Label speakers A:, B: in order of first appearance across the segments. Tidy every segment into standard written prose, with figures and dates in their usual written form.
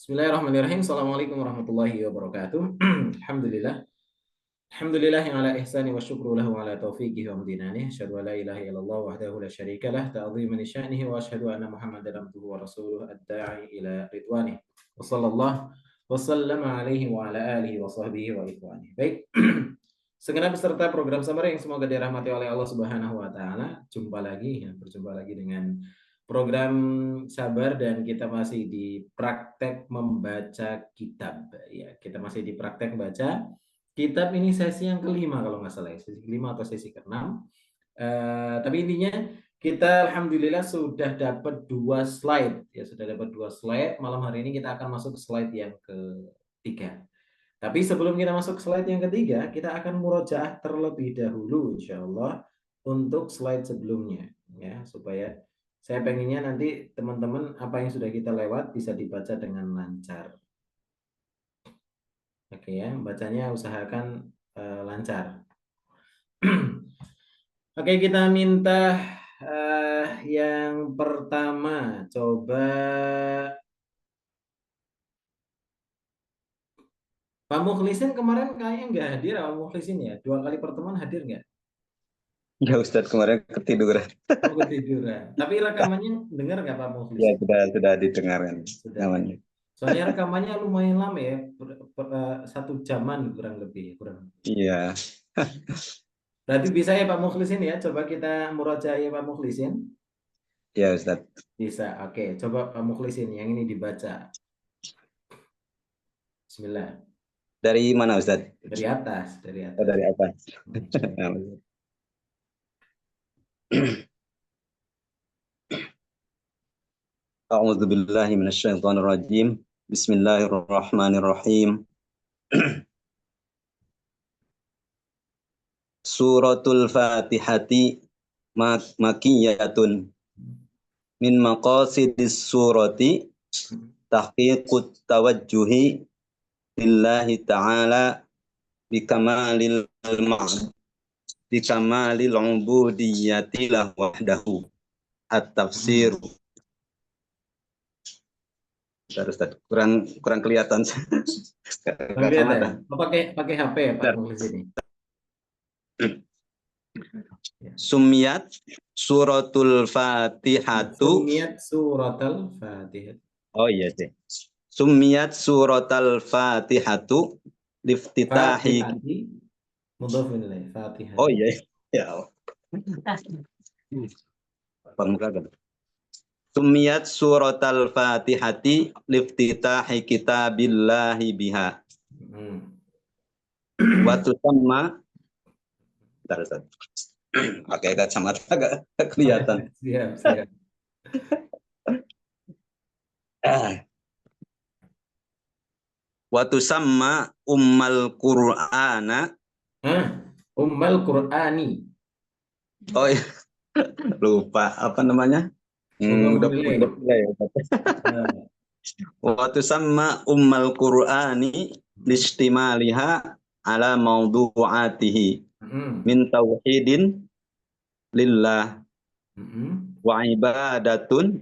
A: Bismillahirrahmanirrahim. Assalamualaikum warahmatullahi wabarakatuh. Alhamdulillah. Alhamdulillah yang ala ihsani wa syukru lahu ala taufiqihi wa amdinani. Asyhadu an la ilaha illallah wahdahu la syarika lah ta'ziman li sya'nihi wa asyhadu anna Muhammadan abduhu wa rasuluh ad-da'i ila ridwani. Wa sallallahu wa sallama alaihi wa ala alihi wa sahbihi wa ikhwani. Baik. Segenap peserta program Samara yang semoga dirahmati oleh Allah Subhanahu wa taala, berjumpa lagi dengan program Sabar dan kita masih di praktek membaca kitab ya. Kita masih di praktek baca kitab ini sesi yang kelima kalau nggak salah ya, sesi kelima atau sesi keenam. Tapi intinya kita alhamdulillah sudah dapat 2 slide ya, sudah dapat 2 slide. Malam hari ini kita akan masuk ke slide yang ketiga. Tapi sebelum kita masuk ke slide yang ketiga, kita akan murojaah terlebih dahulu insya Allah untuk slide sebelumnya ya, supaya saya pengennya nanti teman-teman apa yang sudah kita lewat bisa dibaca dengan lancar. Oke ya, bacanya usahakan lancar. Oke, kita minta yang pertama coba Pak Mukhlisin kemarin kayaknya nggak hadir. Pak Mukhlisin ya, 2 kali pertemuan hadir nggak?
B: Ya Ustadz, kemarin ketiduran.
A: Oh, ketiduran. Tapi rekamannya dengar nggak Pak
B: Ya
A: Mukhlisin?
B: sudah didengarkan
A: Sudah.
B: namanya.
A: Soalnya rekamannya lumayan lama ya, 1 jaman kurang lebih.
B: Iya.
A: Berarti bisa ya Pak Mukhlisin ya, coba kita murojaah ya Pak Mukhlisin.
B: Ya Ustadz.
A: Bisa, oke. Coba Pak Mukhlisin yang ini dibaca. Bismillah.
B: Dari mana Ustadz?
A: Dari atas, dari
B: Oh,
A: atas.
B: dari atas. A'udzu billahi minasyaitonir rajim. Bismillahirrahmanirrahim. Suratul Fatihati makiyatun. Min maqasidis surati tahqiqut tawajjuhi lillahi ta'ala bikamalil ubudiyyati lahu wahdahu at-tafsir. Ustaz, kurang kelihatan.
A: Kelihatan. Pakai HP ya Pak Mukhlisin ini.
B: Sumiyat suratul Fatihatu.
A: Sumiyat suratul Fatihah.
B: Oh iya deh. Sumiyat suratul Fatihatu liftitahi.
A: Mudhafun ilaih, Fatihah.
B: Oh iya. Ya. Pembukaan. Sumiyat suratul Fatihati liftitahi kitabillahi biha. Wa tusamma. Bentar. Pakai kacamata agak kelihatan.
A: Siap.
B: Wa tusamma ummal Qur'ana.
A: Ummal Qur'ani.
B: Oh iya. Lupa apa namanya? Udah ya. Wa tusamma ummal Qur'ani listimaliha ala mawdu'atihi min tauhidin lillah wa ibadatin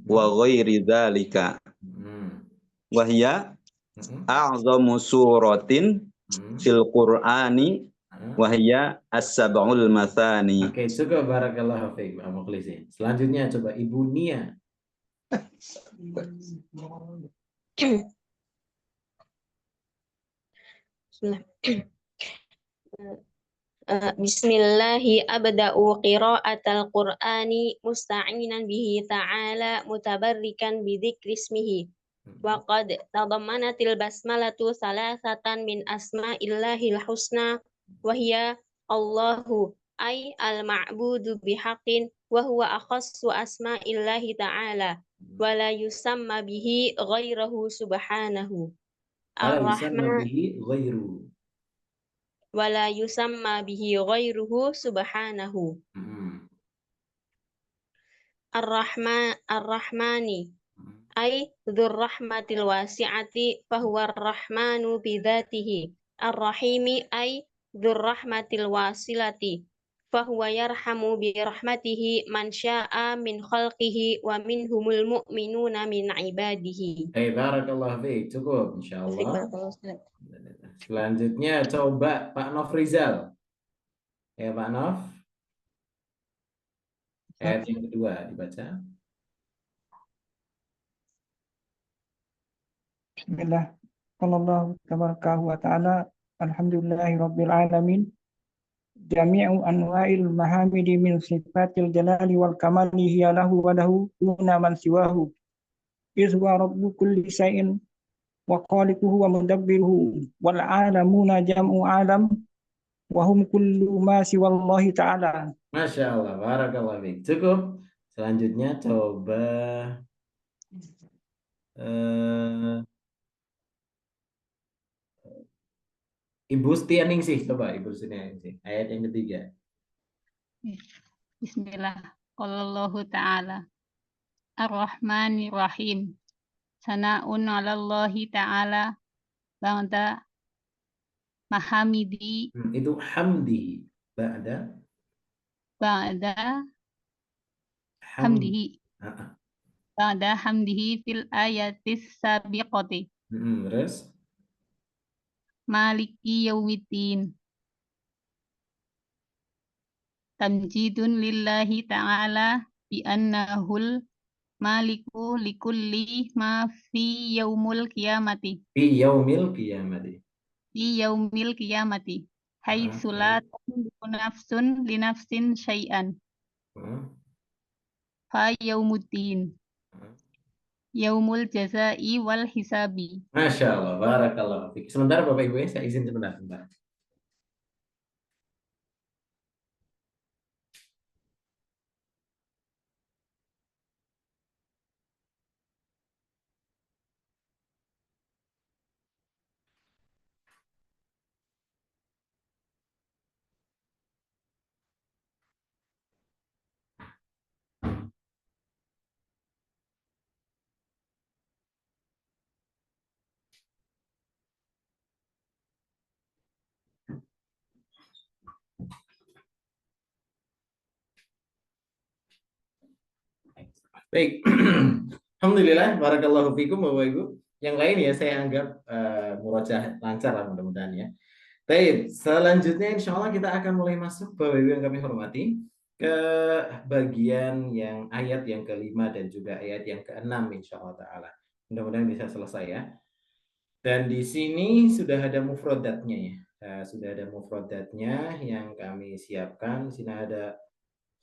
B: wa ghairi dzalika wa hiya a'zamu suratin fil Qur'ani wa hiya as-sab'ul mathani.
A: Oke, cukup, barakallahu fiik Pak Mukhlisin. Selanjutnya coba Ibu Nia.
C: Bismillahi abda'u qira'atal Qur'ani musta'inan bihi ta'ala mutabarrikan bidzikri ismihi. Wa qad tadammanatil basmalatu salasatan min asma'illahil husna wa hiya Allahu ay al-ma'budu bihaqqin wa huwa akhassu asma'illahi ta'ala wa la yusamma bihi ghairahu subhanahu. Ar-Rahman wala yusamma bihi ghairuhu subhanahu. Ar-Rahmani ay dzur rahmatil wasi'ati fahuwa ar-Rahmanu bidzatihi. Ar-Rahimi ay dzur rahmatil wasilati fahuwa yarhamu bi rahmatihi man sya'a min khalqihi wa minhumul mu'minuna min ibadihi.
A: Barakallahu fiik. Cukup insyaallah.
C: Barakallahu Ustaz.
A: Selanjutnya coba Pak Nofrizal. Ya Pak Nof. Ayat yang kedua dibaca.
D: Bismillah. Allah tabaraka wa ta'ala. Alhamdulillahi rabbil alamin. Jami'u anwa'il mahamidi min sifatil jalali wal kamali hiya lahu wa lahu duna man siwahu. Izwa rabbu kulli syai'in wa khaliquhu wa mudabbiruhu wal alamuna jam'u alam wa hum kullu ma siwallahi ta'ala.
A: Masya Allah, barakallahu fiik. Cukup. Selanjutnya coba Ibu Setianingsih, coba Ibu Setianingsih. Ayat yang ketiga.
E: Bismillah. Qallallahu ta'ala. Ar-Rahmanir Rahim. Sana'un 'alallahi ta'ala ba'da mahamidi.
A: Itu hamdi. Ba'da
E: Hamdihi. Ba'da hamdihi fil ayatis sabiqati.
A: Terus?
E: Maliki yaumiddin. Tamjidun lillahi ta'ala bi annahul maliku likulli ma fi yaumul qiyamati.
A: Fi yaumil qiyamati.
E: Fi yaumil qiyamati. Haitsu la tamliku nafsun li nafsin syai'an. Fa yaumuddin. Yaumul jazai wal hisabi.
A: Masya Allah, barakallahu fiik. Sebentar Bapak Ibu ya, saya izin sebentar. Baik, alhamdulillah, barakallahu fikum Bapak Ibu. Yang lain ya saya anggap murojaah lancar lah mudah-mudahan ya. Baik, selanjutnya insya Allah kita akan mulai masuk Bapak Ibu yang kami hormati ke bagian yang ayat yang kelima dan juga ayat yang keenam insya Allah Ta'ala. Mudah-mudahan bisa selesai ya. Dan di sini sudah ada mufrodatnya ya. Sudah ada mufrodatnya yang kami siapkan. Di sini ada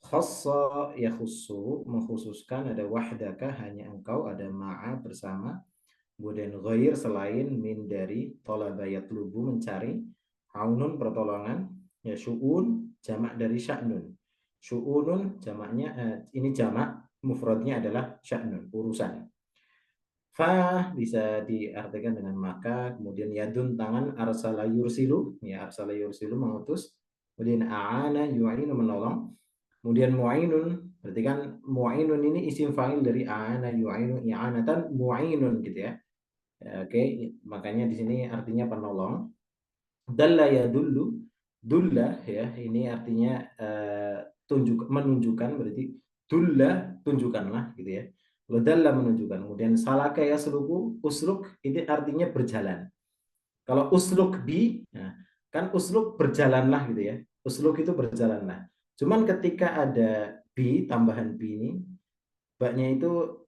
A: khassa yakhussu, mengkhususkan, ada wahdaka hanya engkau, ada ma'a bersama, kemudian ghair selain, min dari, talaba yatlubu mencari, aunun pertolongan, ya syu'un jamak dari sya'nun, syu'unun jamaknya ini jamak, mufradnya adalah sya'nun, urusan. Fa bisa diartikan dengan maka, kemudian yadun tangan, arsala yursilu, ya arsala yursilu mengutus, kemudian a'ana yu'inu menolong. Kemudian mu'inun, berarti kan mu'inun ini isim fa'il dari a'ana yu'inu i'anatan mu'inun gitu ya. Oke, makanya di sini artinya penolong. Dalla yadullu, dulla ya, ini artinya menunjukkan, berarti dulla tunjukkanlah gitu ya. Dalla menunjukkan. Kemudian salaka yasluku, usluk ini artinya berjalan. Kalau usluk bi, nah, kan usluk berjalanlah gitu ya. Usluk itu berjalanlah. Cuman ketika ada bi, tambahan bi ini, baknya itu,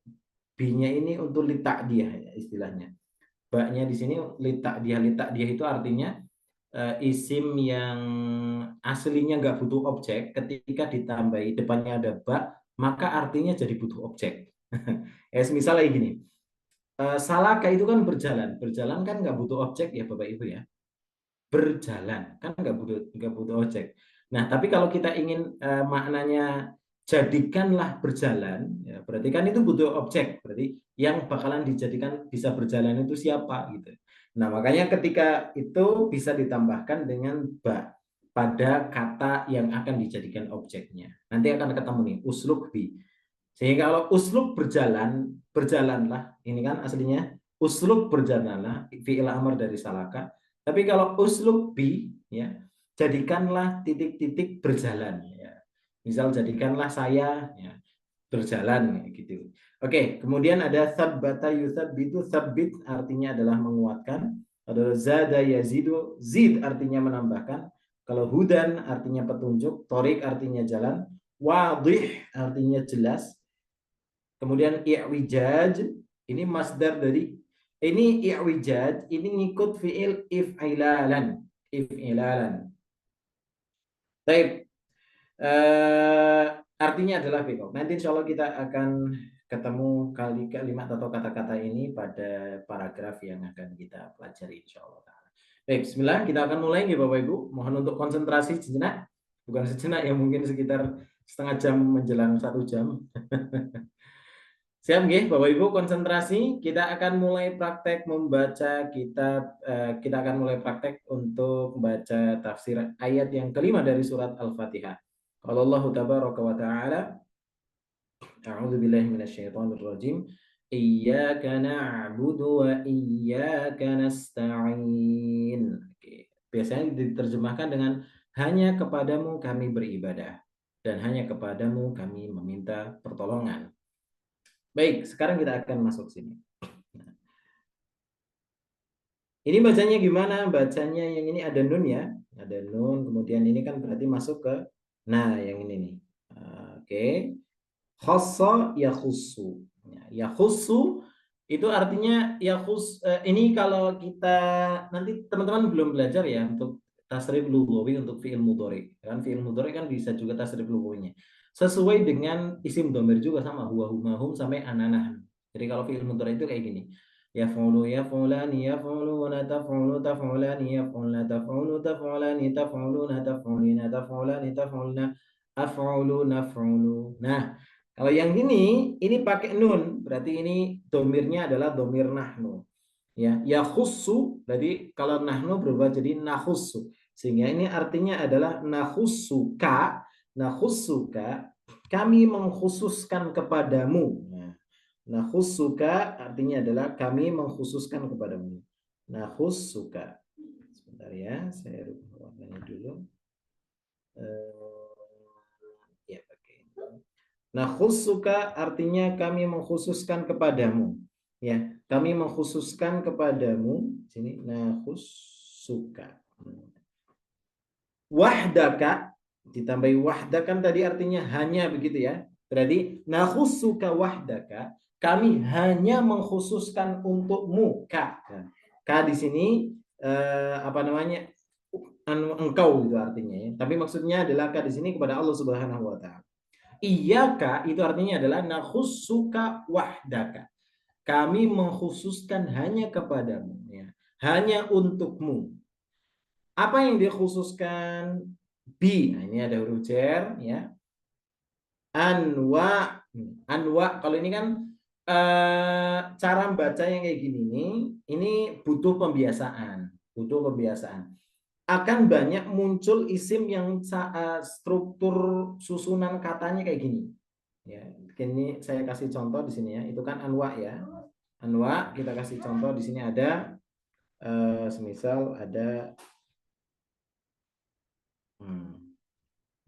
A: bi-nya ini untuk litakdiyah ya, istilahnya. Baknya di sini litakdiyah itu artinya isim yang aslinya nggak butuh objek, ketika ditambahi depannya ada bak, maka artinya jadi butuh objek. Misalnya gini, salaka itu kan berjalan kan nggak butuh objek ya Bapak Ibu ya. Berjalan kan nggak butuh objek. Nah, tapi kalau kita ingin maknanya jadikanlah berjalan, ya, berarti kan itu butuh objek. Berarti yang bakalan dijadikan bisa berjalan itu siapa gitu. Nah, makanya ketika itu bisa ditambahkan dengan ba pada kata yang akan dijadikan objeknya. Nanti akan ketemu nih usluk bi. Sehingga kalau usluk berjalan, berjalanlah. Ini kan aslinya usluk berjalanlah, fi'il amr dari salaka. Tapi kalau usluk bi ya, jadikanlah titik-titik berjalan. Ya. Misal jadikanlah saya ya, berjalan gitu. Oke, kemudian ada tsabbata yusabbitu, tsabbit artinya adalah menguatkan. Ada zada yazidu, zid artinya menambahkan. Kalau hudan artinya petunjuk, torik artinya jalan, wadih artinya jelas. Kemudian i'wijaj ini masdar dari ini i'wijaj ini ngikut fiil if'ilalan. If'ilalan. Baik. Artinya adalah fiqh. Nanti insya Allah kita akan ketemu kalimat atau kata-kata ini pada paragraf yang akan kita pelajari insya Allah. Baik, bismillah, kita akan mulai ya Bapak Ibu. Mohon untuk konsentrasi sejenak. Bukan sejenak ya, mungkin sekitar setengah jam menjelang 1 jam. Siap nggih Bapak Ibu, konsentrasi. Kita akan mulai praktek membaca kitab, kita akan mulai praktek untuk membaca tafsir ayat yang kelima dari surat Al-Fatihah. Qala Allahu tabaraka wa ta'ala, a'udzu billahi minasyaitonir rajim. Iyyaka na'budu wa iyyaka nasta'in. Oke. Biasanya diterjemahkan dengan hanya kepadamu kami beribadah dan hanya kepadamu kami meminta pertolongan. Baik, sekarang kita akan masuk sini. Ini bacanya gimana? Bacanya yang ini ada nun ya. Ada nun, kemudian ini kan berarti masuk ke nah yang ini nih. Oke. Khassa yakhussu. Yakhussu itu artinya ini kalau kita nanti teman-teman belum belajar ya untuk tasrif lughawi untuk fi'il mudhari. Kan fi'il mudhari kan bisa juga tasrif lughawinya. Sesuai dengan isim dhamir juga sama huwa huma hum sampai ananah. Jadi kalau fi'il mudhari itu kayak gini. Yaf'ulu yaf'ulani yaf'uluna taf'ulu taf'ulani yaf'ulna taf'ulu taf'ulani taf'uluna taf'ulina taf'ulani taf'ulna af'ulu naf'ulu. Nah, kalau yang ini pakai nun, berarti ini domirnya adalah domir nahnu. Ya, yakhussu, berarti kalau nahnu berubah jadi nakhussu. Sehingga ini artinya adalah nakhussuka, kami mengkhususkan kepadamu. Nakhussuka artinya adalah kami mengkhususkan kepadamu. Nakhussuka. Sebentar ya, saya rubah warnanya dulu. Ya, pakai. Nakhussuka artinya kami mengkhususkan kepadamu. Ya, kami mengkhususkan kepadamu. Sini nakhussuka. Wahdaka ditambahi wahdakan tadi artinya hanya begitu ya. Berarti nakhussuka wahdaka, kami hanya mengkhususkan untukmu ka. Ka di sini engkau gitu artinya ya. Tapi maksudnya adalah ka di sini kepada Allah Subhanahu wa taala. Iyyaka itu artinya adalah nakhussuka wahdaka. Kami mengkhususkan hanya kepadamu ya. Hanya untukmu. Apa yang dikhususkan? Bi. Nah, ini ada huruf jar ya. Anwa kalau ini kan cara baca yang kayak gini nih, ini butuh pembiasaan. Akan banyak muncul isim yang struktur susunan katanya kayak gini. Ya, ini saya kasih contoh di sini ya. Itu kan anwa ya. Anwa kita kasih contoh di sini ada semisal ada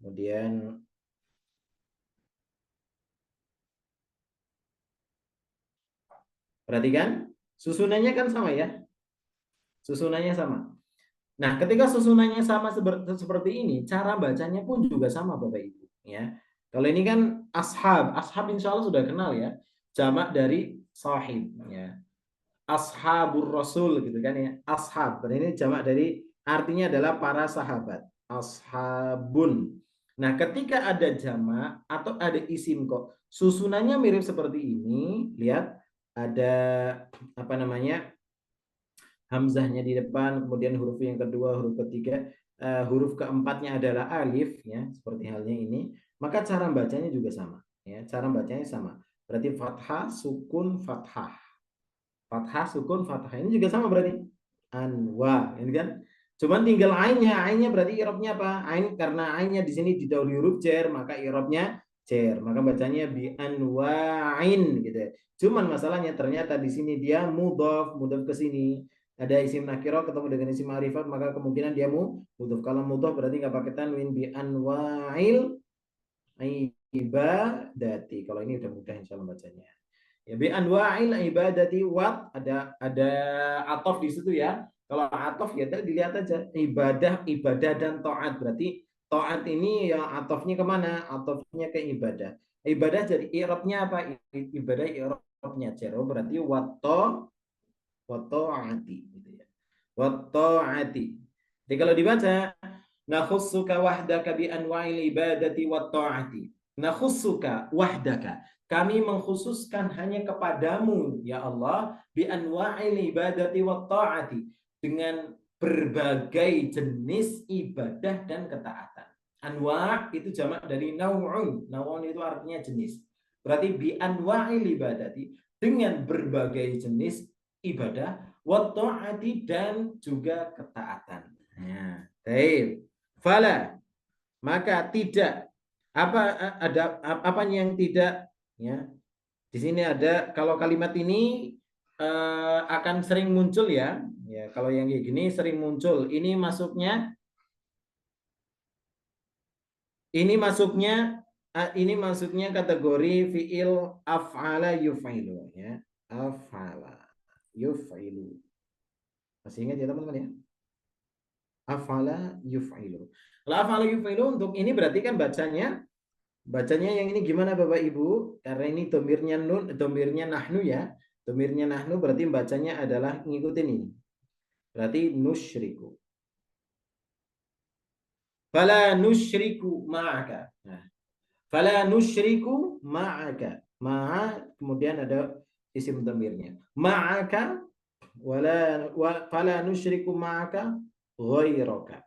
A: kemudian perhatikan, susunannya kan sama ya. Susunannya sama. Nah, ketika susunannya sama seperti ini, cara bacanya pun juga sama Bapak Ibu. Ya. Kalau ini kan ashab insya Allah sudah kenal ya. Jamak dari sahib. Ya. Ashabur Rasul gitu kan ya. Ashab. Ini jamak dari artinya adalah para sahabat. Ashabun. Nah, ketika ada jamak atau ada isim kok susunannya mirip seperti ini, lihat ada hamzahnya di depan, kemudian huruf yang kedua, huruf ketiga, huruf keempatnya adalah alif ya, seperti halnya ini, maka cara bacanya juga sama ya, cara bacanya sama. Berarti fathah sukun fathah. Fathah sukun fathah. Ini juga sama berarti anwa, ini kan. Cuman tinggal ainnya berarti i'rabnya apa? Ain karena ainnya di sini didahului huruf jar, maka i'rabnya jar. Maka bacanya bi anwa'in gitu ya. Cuman masalahnya ternyata di sini dia mudhaf ke sini. ada isim nakiro ketemu dengan isim ma'rifat, maka kemungkinan dia mudhof. Kalau mudhof berarti nggak pakai tanwin, bi anwa'il ibadati. Kalau ini udah mudah insya Allah bacanya. Ya, bi anwa'il ibadati, wat ada atof di situ ya. Kalau atof ya dilihat aja, ibadah dan taat. Berarti taat ini ya atofnya kemana? Atofnya ke ibadah. Ibadah jadi i'rabnya apa? Ibadah i'rabnya jero, berarti wata'ati gitu ya. Wata'ati. Jadi kalau dibaca nakhussuka wahdaka bi anwa'il ibadati watta'ati. Nakhussuka wahdaka. Kami mengkhususkan hanya kepadamu ya Allah bi anwa'il ibadati watta'ati, dengan berbagai jenis ibadah dan ketaatan. Anwa' itu jamak dari naw'un. Naw'un itu artinya jenis. Berarti bi anwa'il ibadati, dengan berbagai jenis ibadah, watta'ati, dan juga ketaatan. Nah, baik. Fala, maka tidak, apa yang tidak ya. Di sini ada, kalau kalimat ini akan sering muncul ya. Ya, kalau yang kayak gini sering muncul. Ini masuknya kategori fiil af'ala yuf'ilu ya. Af'ala yuf'ilu. Masih ingat ya teman-teman ya? Af'ala yuf'ilu. Kalau af'ala yuf'ilu untuk ini berarti kan bacanya yang ini gimana Bapak Ibu? Karena ini domirnya nahnu ya. Domirnya nahnu berarti bacanya adalah ngikutin ini. Berarti nusyriku. Fala nusyriku ma'aka. Nah, fala nusyriku ma'aka. Ma'a kemudian ada isim domirnya. Ma'aka fala nusyriku ma'aka ghairaka.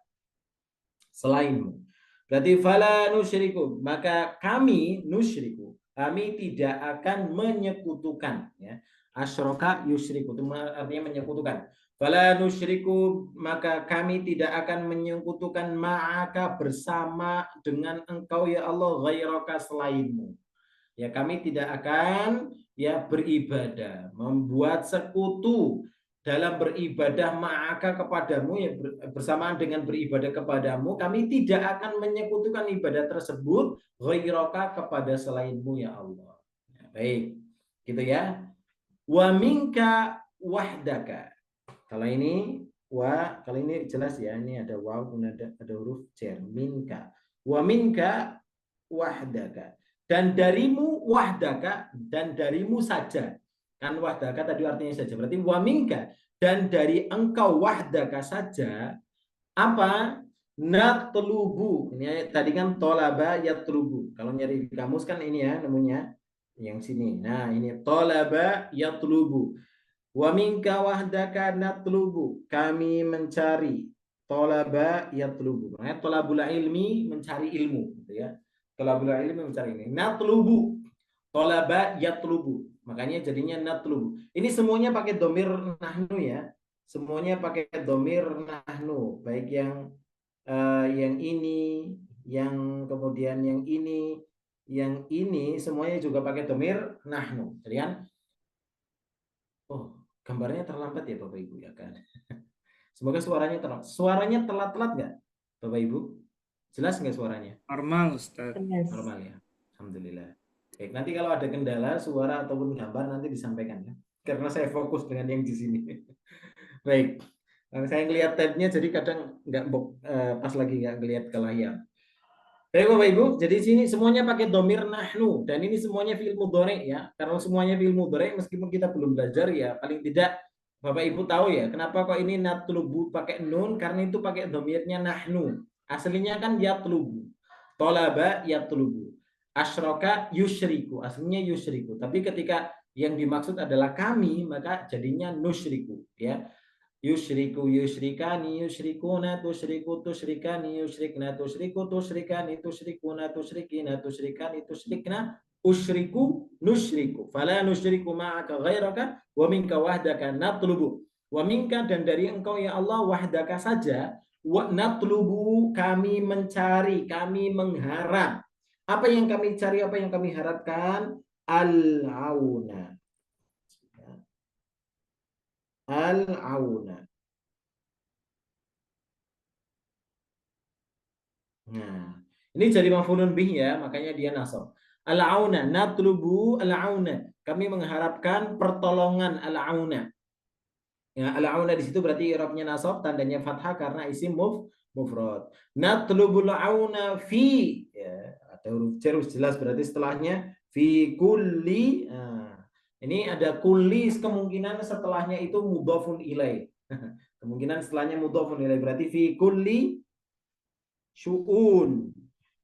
A: Selainmu. Berarti fala nusyriku, maka kami nusyriku, kami tidak akan menyekutukan ya. Asyraka yusyriku itu artinya menyekutukan. Fala nusyriku, maka kami tidak akan menyekutukan ma'aka, bersama dengan engkau ya Allah, ghairaka, selainmu. Ya, kami tidak akan ya beribadah, membuat sekutu dalam beribadah ma'aka kepadamu, ya bersamaan dengan beribadah kepadamu, kami tidak akan menyekutukan ibadah tersebut ghairaka, kepada selainmu ya Allah. Ya, baik, gitu ya. Wa minka wahdaka. Kalau ini jelas ya, ini ada waw, ada huruf jar, minka. Wa minka wahdaka. Dan darimu wahdaka, dan darimu saja. Kan wahdaka tadi artinya saja. Berarti wa minka, dan dari engkau wahdaka saja. Apa? Natlubu. Ini tadi kan tolaba yatlubu. Kalau nyari di kamus kan ini ya namanya yang sini. Nah, ini tolaba yatlubu. Wa minka wahdaka natlubu. Kami mencari. Tolaba yatlubu. Nah, tolabul ilmi, mencari ilmu gitu ya. Tolabul ilmi, mencari ini. Natlubu. Tolaba yatlubu. Makanya jadinya natlubu. Ini semuanya pakai domir nahnu ya. Semuanya pakai domir nahnu. Baik yang ini, yang kemudian yang ini semuanya juga pakai domir nahnu. Jadi kan, oh gambarnya terlambat ya Bapak Ibu ya kan. Semoga suaranya telat-telat nggak Bapak Ibu? Jelas nggak suaranya?
F: Normal Ustaz.
A: Normal ya. Alhamdulillah. Baik, nanti kalau ada kendala suara ataupun gambar nanti disampaikan ya. Karena saya fokus dengan yang di sini. Baik. Saya ngelihat tabnya jadi kadang nggak pas lagi nggak ngelihat ke layar. Baik Bapak Ibu, jadi sini semuanya pakai domir nahnu, dan ini semuanya fi'il mudhari ya. Karena semuanya fi'il mudhari, meskipun kita belum belajar ya, paling tidak Bapak Ibu tahu ya, kenapa kok ini natlubu pakai nun, karena itu pakai domirnya nahnu. Aslinya kan yatlubu. Tolaba yatlubu. Asyraka yusyriku, aslinya yusyriku. Tapi ketika yang dimaksud adalah kami, maka jadinya nusyriku ya. Yusyriku yusyrikani yusyrikuna tusyriku tusyrikani yusyrikna tusyriku tusyrikani tusyrikuna tusyrikina tusyrikani tusyrikna usyriku nusyriku fala nusyriku ma'aka ghairaka wa minka wahdaka natlubu. Wa minka, dan dari engkau ya Allah, wahdaka saja, wa natlubu, kami mencari, kami mengharap. Apa yang kami cari, apa yang kami harapkan? Al-auna. al-auna. Nah, ini jadi maf'ulun bih ya, makanya dia nasab. Al-auna, natlubu al-auna. Kami mengharapkan pertolongan al-auna. Ya, al-auna di situ berarti i'rabnya nasab, tandanya fathah karena isim mufrad. Natlubul auna fi, ya, ada huruf jar jelas berarti setelahnya fi kulli. Nah, ini ada kulli, kemungkinan setelahnya itu mudhafun ilaih. Kemungkinan setelahnya mudhafun ilaih berarti fi kulli syu'un.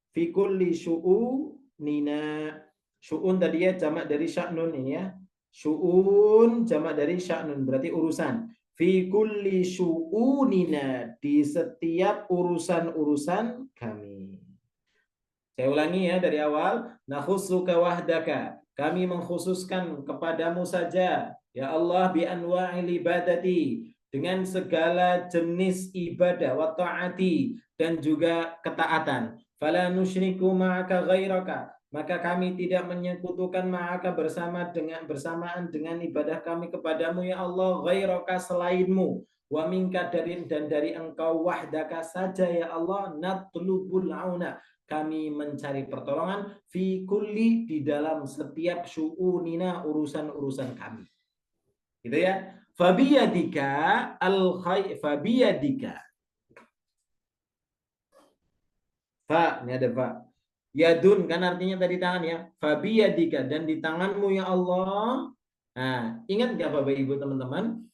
A: Fi kulli syu'unina. Syu'un tadi ya jamak dari sya'nun ini ya. Syu'un jamak dari sya'nun berarti urusan. Fi kulli syu'unina, di setiap urusan-urusan kami. Saya ulangi ya dari awal. Nakhussuka wahdaka. Kami mengkhususkan kepadamu saja. Ya Allah bi anwa'il ibadati. Dengan segala jenis ibadah. Wa ta'ati. Dan juga ketaatan. Fala nusyriku ma'aka ghairaka. Maka kami tidak menyekutukan ma'aka bersamaan dengan ibadah kami kepadamu ya Allah. Ghairaka selainmu. Wa minka dan dari engkau wahdaka saja ya Allah. Natlubul auna. Kami mencari pertolongan fi kulli, di dalam setiap syu'unina, urusan-urusan kami. Gitu ya. Fabiyadika al-khair, fabiyadika. Fa, ini ada fa. Yadun kan artinya tadi tangan ya. Fabiyadika, dan di tanganmu ya Allah. Nah, ingat enggak Bapak Ibu teman-teman?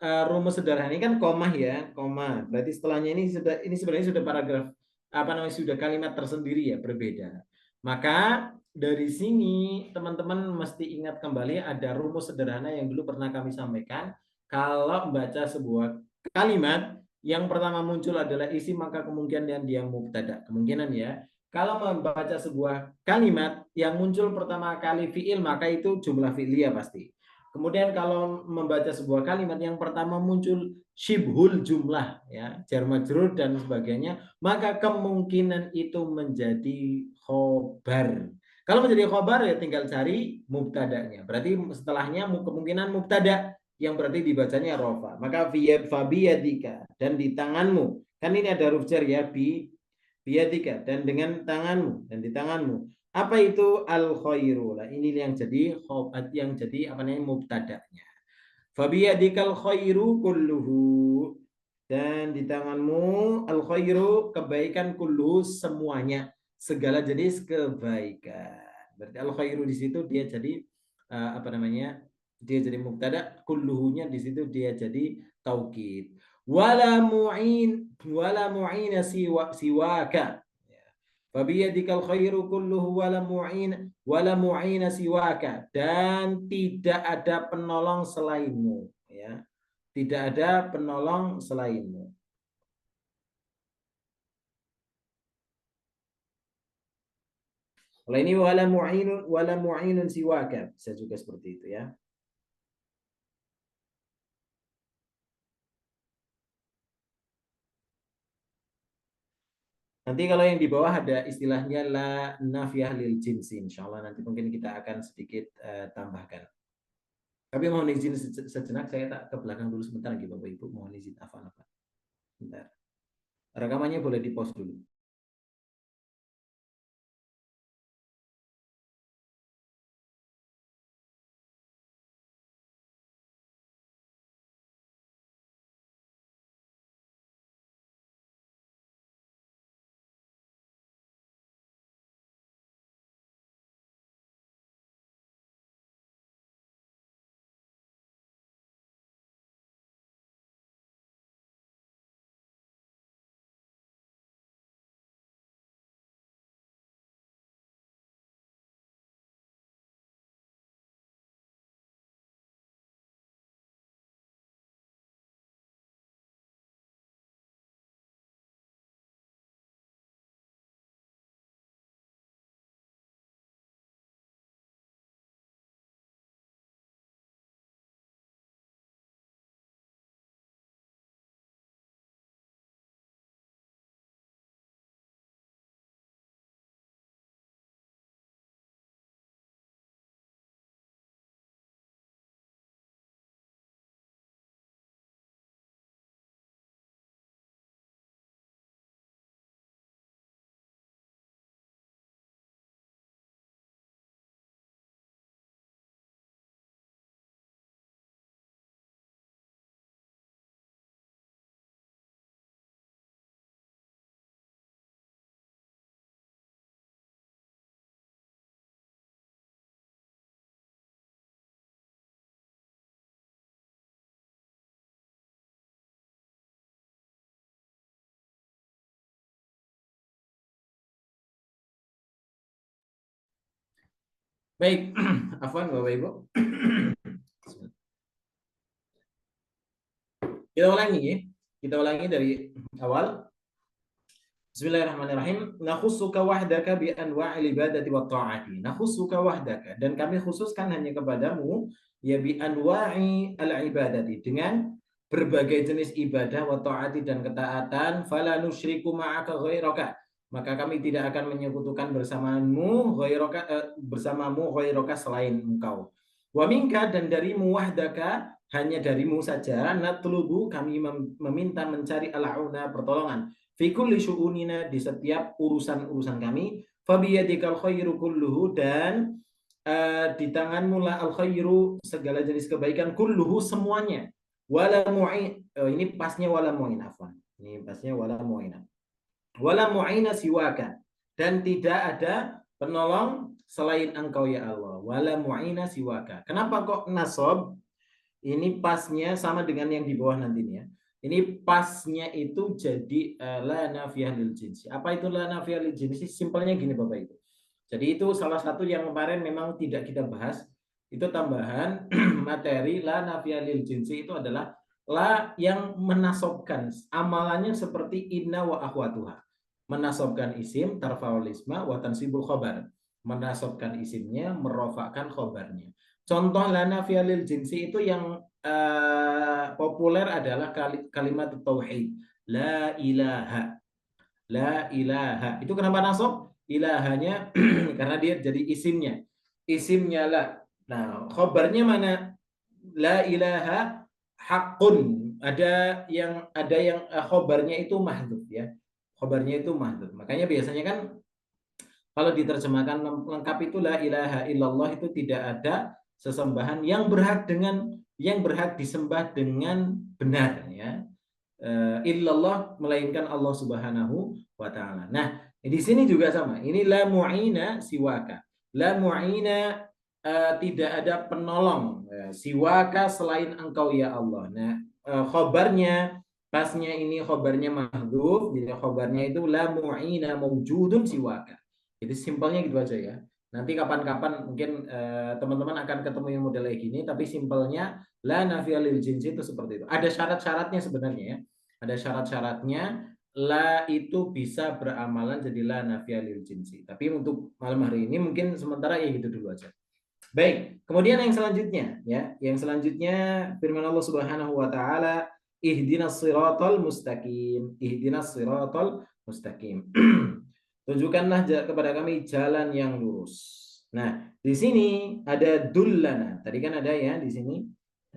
A: Rumus sederhana ini kan koma ya, koma. Berarti setelahnya ini sebenarnya sudah paragraf, apa namanya, sudah kalimat tersendiri ya, berbeda. Maka dari sini teman-teman mesti ingat kembali ada rumus sederhana yang dulu pernah kami sampaikan. Kalau membaca sebuah kalimat yang pertama muncul adalah isim, maka kemungkinan dia mubtada. Kemungkinan ya. Kalau membaca sebuah kalimat yang muncul pertama kali fiil, maka itu jumlah fi'liyah pasti. Kemudian kalau membaca sebuah kalimat yang pertama muncul syibhul jumlah ya, jar majrur dan sebagainya, maka kemungkinan itu menjadi khobar. Kalau menjadi khobar ya tinggal cari mubtadanya. Berarti setelahnya kemungkinan mubtada yang berarti dibacanya rofa. Maka fabiyadika, dan di tanganmu. Kan ini ada huruf jar ya, biyadika, dan dengan tanganmu, dan di tanganmu. Apa itu al khairu? Nah, ini yang jadi apa namanya mubtada'nya. Fabiyadikal khairu kulluhu, dan di tanganmu al khairu, kebaikan, kulluhu semuanya, segala jenis kebaikan. Berarti al khairu di situ dia jadi apa namanya? Dia jadi mubtada, kulluhunya di situ dia jadi taukid. Wala mu'ina siwaka. Fabiyadikal khairu kulluhu wala mu'ina siwaka, dan tidak ada penolong selainmu ya. Tidak ada penolong selainmu. Kalau ini wala mu'inun siwaka, bisa juga seperti itu ya. Nanti kalau yang di bawah ada istilahnya la nafiyah lil jinsi, insyaallah nanti mungkin kita akan sedikit tambahkan. Tapi mohon izin sejenak, saya tak ke belakang dulu sebentar lagi Bapak Ibu, mohon izin afan. Bentar. Rekamannya boleh di-pause dulu. Baik, afwan Bapak Ibu. Kita ulangi ya. Kita ulangi dari awal. Bismillahirrahmanirrahim. Nakhussuka wahdaka bi anwa'il ibadati wa ta'ati. Nakhussuka wahdaka, dan kami khususkan hanya kepadamu ya bi anwa'i al-ibadati, dengan berbagai jenis ibadah wa ta'ati dan ketaatan. Fala nusyriku ma'aka ghairaka, maka kami tidak akan menyekutukan bersamamu ghairaka selain engkau. Wa minka, dan darimu, wahdaka, hanya darimu saja, natlubu, kami meminta mencari al-auna, pertolongan, fi kulli syu'unina, di setiap urusan-urusan kami, fa biyadikal khairu kulluhu, dan di tanganmu lah al khairu, segala jenis kebaikan, kulluhu, semuanya, wala mu'in, ini pasnya wala mu'in, afwan, ini pasnya wala mu'in, wala mu'ina siwaka, dan tidak ada penolong selain engkau ya Allah, wala mu'ina siwaka. Kenapa kok nasab? Ini pasnya sama dengan yang di bawah nantinya. Ini pasnya itu jadi la nafiyah lil jinsi. Apa itu la nafiyah lil jinsi? Simpelnya gini Bapak Ibu. Jadi itu salah satu yang kemarin memang tidak kita bahas. Itu tambahan materi la nafiyah lil jinsi, itu adalah la yang menasobkan. Amalannya seperti inna wa akhwatuha. Menasobkan isim, tarfa'ul isma, wa tansibul khobar. Menasobkan isimnya, merofakkan khobarnya. Contoh la nafiyah lil jinsi itu yang populer adalah kalimat tauhid, la ilaha, la ilaha. Itu kenapa nasab? Ilahanya karena dia jadi isimnya la. Nah, khobarnya mana? La ilaha haqqun. Ada yang khobarnya itu mahdhuf ya. Khobarnya itu mahdhuf. Makanya biasanya kan kalau diterjemahkan lengkap itu la ilaha illallah, itu tidak ada sesembahan yang berhak disembah dengan benar ya, illallah, melainkan Allah Subhanahu wa taala. Nah, di sini juga sama. Ini la mu'ina siwaka. La mu'ina, tidak ada penolong siwaka selain engkau ya Allah. Nah, khobarnya, pasnya ini khobarnya mahdhuf, jadi khobarnya itu la mu'ina mawjudun siwaka. Jadi simpelnya gitu aja ya. Nanti kapan-kapan mungkin teman-teman akan ketemu yang model kayak gini, tapi simpelnya la nafiyah lil jinsi itu seperti itu. Ada syarat-syaratnya sebenarnya ya. Ada syarat-syaratnya, la itu bisa beramalan jadi la nafiyah lil jinsi. Tapi untuk malam hari ini mungkin sementara ya gitu dulu aja. Baik, kemudian yang selanjutnya ya, yang selanjutnya firman Allah Subhanahu wa taala, ihdinas siratal mustaqim. Ihdinas siratal mustaqim. Tunjukkanlah kepada kami jalan yang lurus. Nah, di sini ada dullana. Tadi kan ada ya di sini.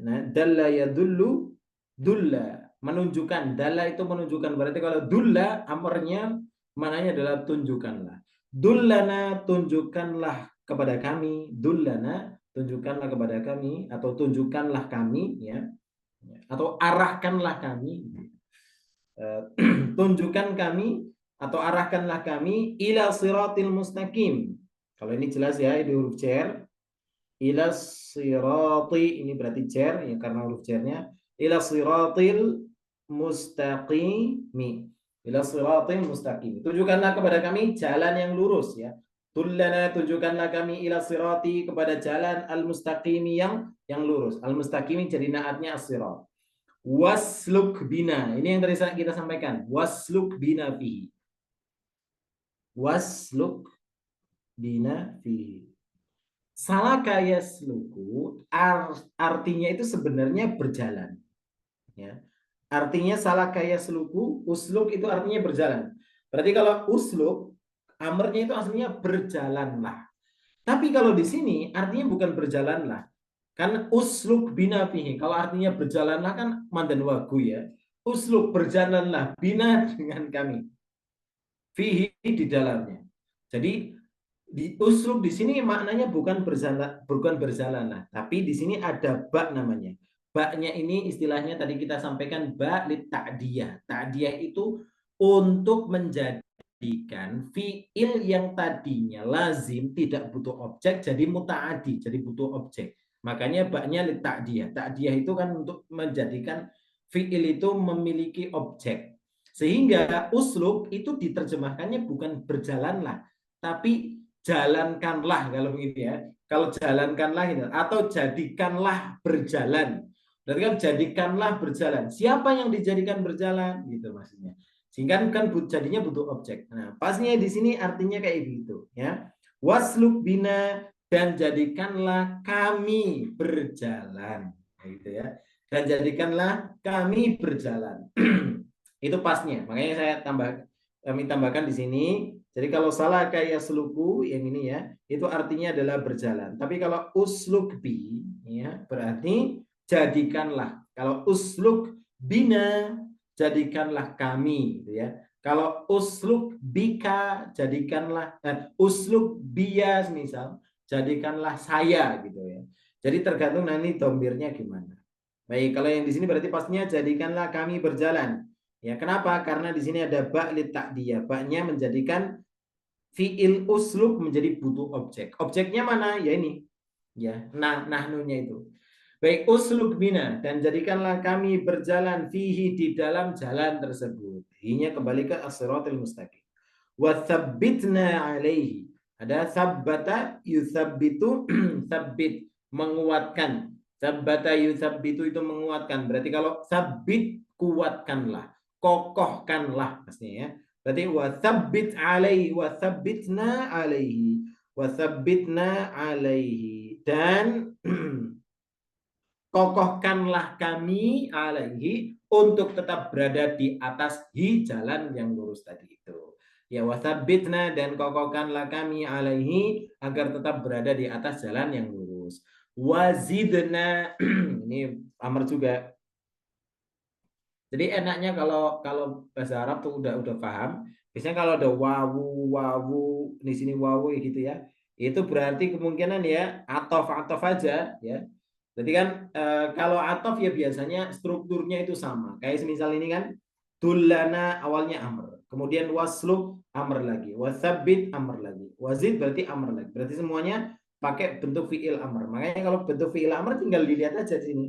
A: Nah, dalla ya dullu, dulla, menunjukkan. Dalla itu menunjukkan. Berarti kalau dulla, amarnya mananya adalah tunjukkanlah. Dullana, tunjukkanlah kepada kami. Dullana, tunjukkanlah kepada kami, atau tunjukkanlah kami ya. Atau arahkanlah kami. Tunjukkan kami atau arahkanlah kami ila siratil mustaqim. Kalau ini jelas ya, ini huruf jar. Ila sirati, ini berarti jar ya, karena huruf jarnya. Ila siratil mustaqimi. Ila siratil mustaqim. Tunjukkanlah kepada kami jalan yang lurus ya. Tullana, tunjukkanlah kami ila sirati, kepada jalan al-mustaqimi yang lurus. Al-mustaqimi jadi naatnya as-sirat. Wasluk bina. Ini yang tadi kita sampaikan. Wasluk bina fihi. Wasluk bina fihi. Salaka yasluku, artinya itu sebenarnya berjalan. Ya. Artinya salaka yasluku, usluk itu artinya berjalan. Berarti kalau usluk, amarnya itu aslinya berjalanlah. Tapi kalau di sini artinya bukan berjalanlah. Kan usluk bina fihi. Kalau artinya berjalanlah kan mandan wagu ya. Usluk, berjalanlah, bina dengan kami. Fihi, di dalamnya. Jadi di usluk di sini maknanya bukan berjalanlah, tapi di sini ada ba namanya. Ba-nya ini istilahnya tadi kita sampaikan ba lit ta'diyah. Ta'diyah itu untuk menjadikan fiil yang tadinya lazim tidak butuh objek jadi muta'adi, jadi butuh objek. Makanya ba-nya lit ta'diyah. Ta'diyah itu kan untuk menjadikan fiil itu memiliki objek. Sehingga usluk itu diterjemahkannya bukan berjalanlah, tapi jalankanlah kalau begitu ya. Kalau jalankanlah itu, atau jadikanlah berjalan. Berarti kan jadikanlah berjalan. Siapa yang dijadikan berjalan? Gitu maksudnya. Sehingga kan jadinya butuh objek. Nah, pasnya di sini artinya kayak gitu, ya. Wasluk bina, dan jadikanlah kami berjalan, gitu ya. Dan jadikanlah kami berjalan. Itu pasnya. Makanya saya kami tambahkan di sini. Jadi kalau salah kayak seluku yang ini ya, itu artinya adalah berjalan. Tapi kalau usluk bi, ya berarti jadikanlah. Kalau usluk bina, jadikanlah kami, gitu ya. Kalau usluk bika, jadikanlah usluk bias misal, jadikanlah saya, gitu ya. Jadi tergantung nanti dombirnya gimana. Baik, kalau yang di sini berarti pastinya jadikanlah kami berjalan. Ya, kenapa? Karena di sini ada ba' li ta'diyah. Ba-nya menjadikan fi'il uslub menjadi butuh objek. Objeknya mana? Ya ini. Ya, nahnunya itu. Baik, uslub bina, dan jadikanlah kami berjalan fihi, di dalam jalan tersebut. Ini kembali ke as-siratal mustaqim. Wa tsabbitna alaihi. Ada sabbata yusabbitu, sabbit, menguatkan. Sabbata yusabbitu itu menguatkan. Berarti kalau sabbit, kuatkanlah, kokohkanlah pastinya ya. Berarti watsabbit alaihi, watsabbitna alaihi, watsabbitna alaihi, dan kokohkanlah kami alaihi, untuk tetap berada di atas jalan yang lurus tadi itu. Ya, watsabbitna, dan kokohkanlah kami alaihi, agar tetap berada di atas jalan yang lurus. Wazidna, ini amar juga. Jadi enaknya kalau bahasa Arab tuh udah paham. Biasanya kalau ada wawu di sini wawu gitu ya, itu berarti kemungkinan ya atof aja ya. Jadi kan kalau atof ya biasanya strukturnya itu sama. Kayak misal ini kan dullana awalnya amr, kemudian waslub amr lagi, wasabbit amr lagi, wazid berarti amr lagi. Berarti semuanya pakai bentuk fiil amr. Makanya kalau bentuk fiil amr tinggal dilihat aja di sini.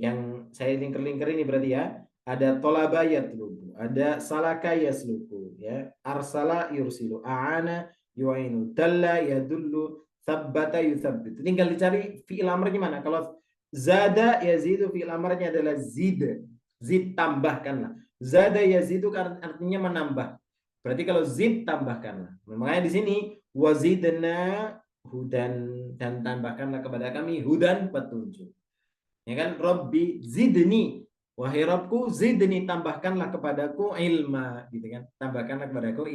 A: Yang saya lingkar-lingkar ini berarti ya. Ada tolaba yatlubu, ada salaka yasluku, ya, arsala yursilu, a'ana yu'inu, dalla yadullu, tsabbata yutsabbit. Tinggal dicari fi'il amrnya mana. Kalau zada yazidu, fi'il amrnya adalah zid. Zid, tambahkanlah. Zada yazidu artinya menambah. Berarti kalau zid, tambahkanlah. Makanya di sini wazidna hudan, dan tambahkanlah kepada kami hudan, petunjuk. Ya kan, Rabbi zidni, wahai Rabbku zidni, tambahkanlah kepadaku ilma, gitu kan, tambahkanlah kepadaku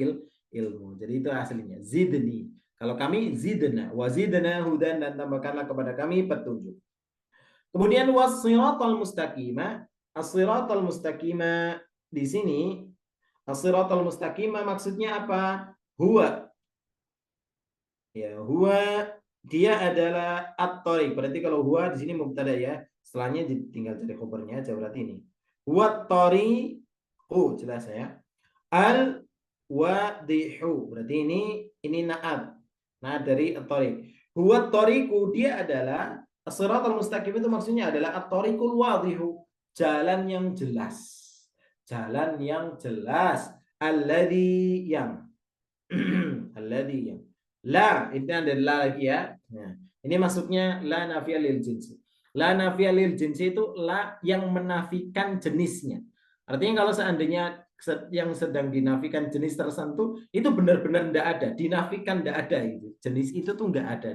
A: ilmu. Jadi itu aslinya zidni. Kalau kami zidna, wazidna hudan, dan tambahkanlah kepada kami petunjuk. Kemudian was-siratal mustaqima, as-siratal mustaqima di sini, as-siratal mustaqima maksudnya apa? Huwa, ya, huwa dia adalah at-thariq. Berarti kalau huwa di sini mubtada ya. Setelahnya tinggal cari khobarnya aja, berarti ini. Huwa tariqu, jelas ya. Al wadihu, berarti ini na'at. Na'at dari at-tariq. Huwa tariqu, dia adalah as-siratal mustaqim, itu maksudnya adalah at-tariqul wadihu, jalan yang jelas. Jalan yang jelas. Alladzi yang alladzi yang. La, ini ada la lagi ya. Nah, ini masuknya la nafiyah lil jinsi. La nafiyah lil jinsi itu la yang menafikan jenisnya. Artinya kalau seandainya yang sedang dinafikan jenis tertentu itu benar-benar tidak ada, dinafikan tidak ada itu. Jenis itu tuh nggak ada.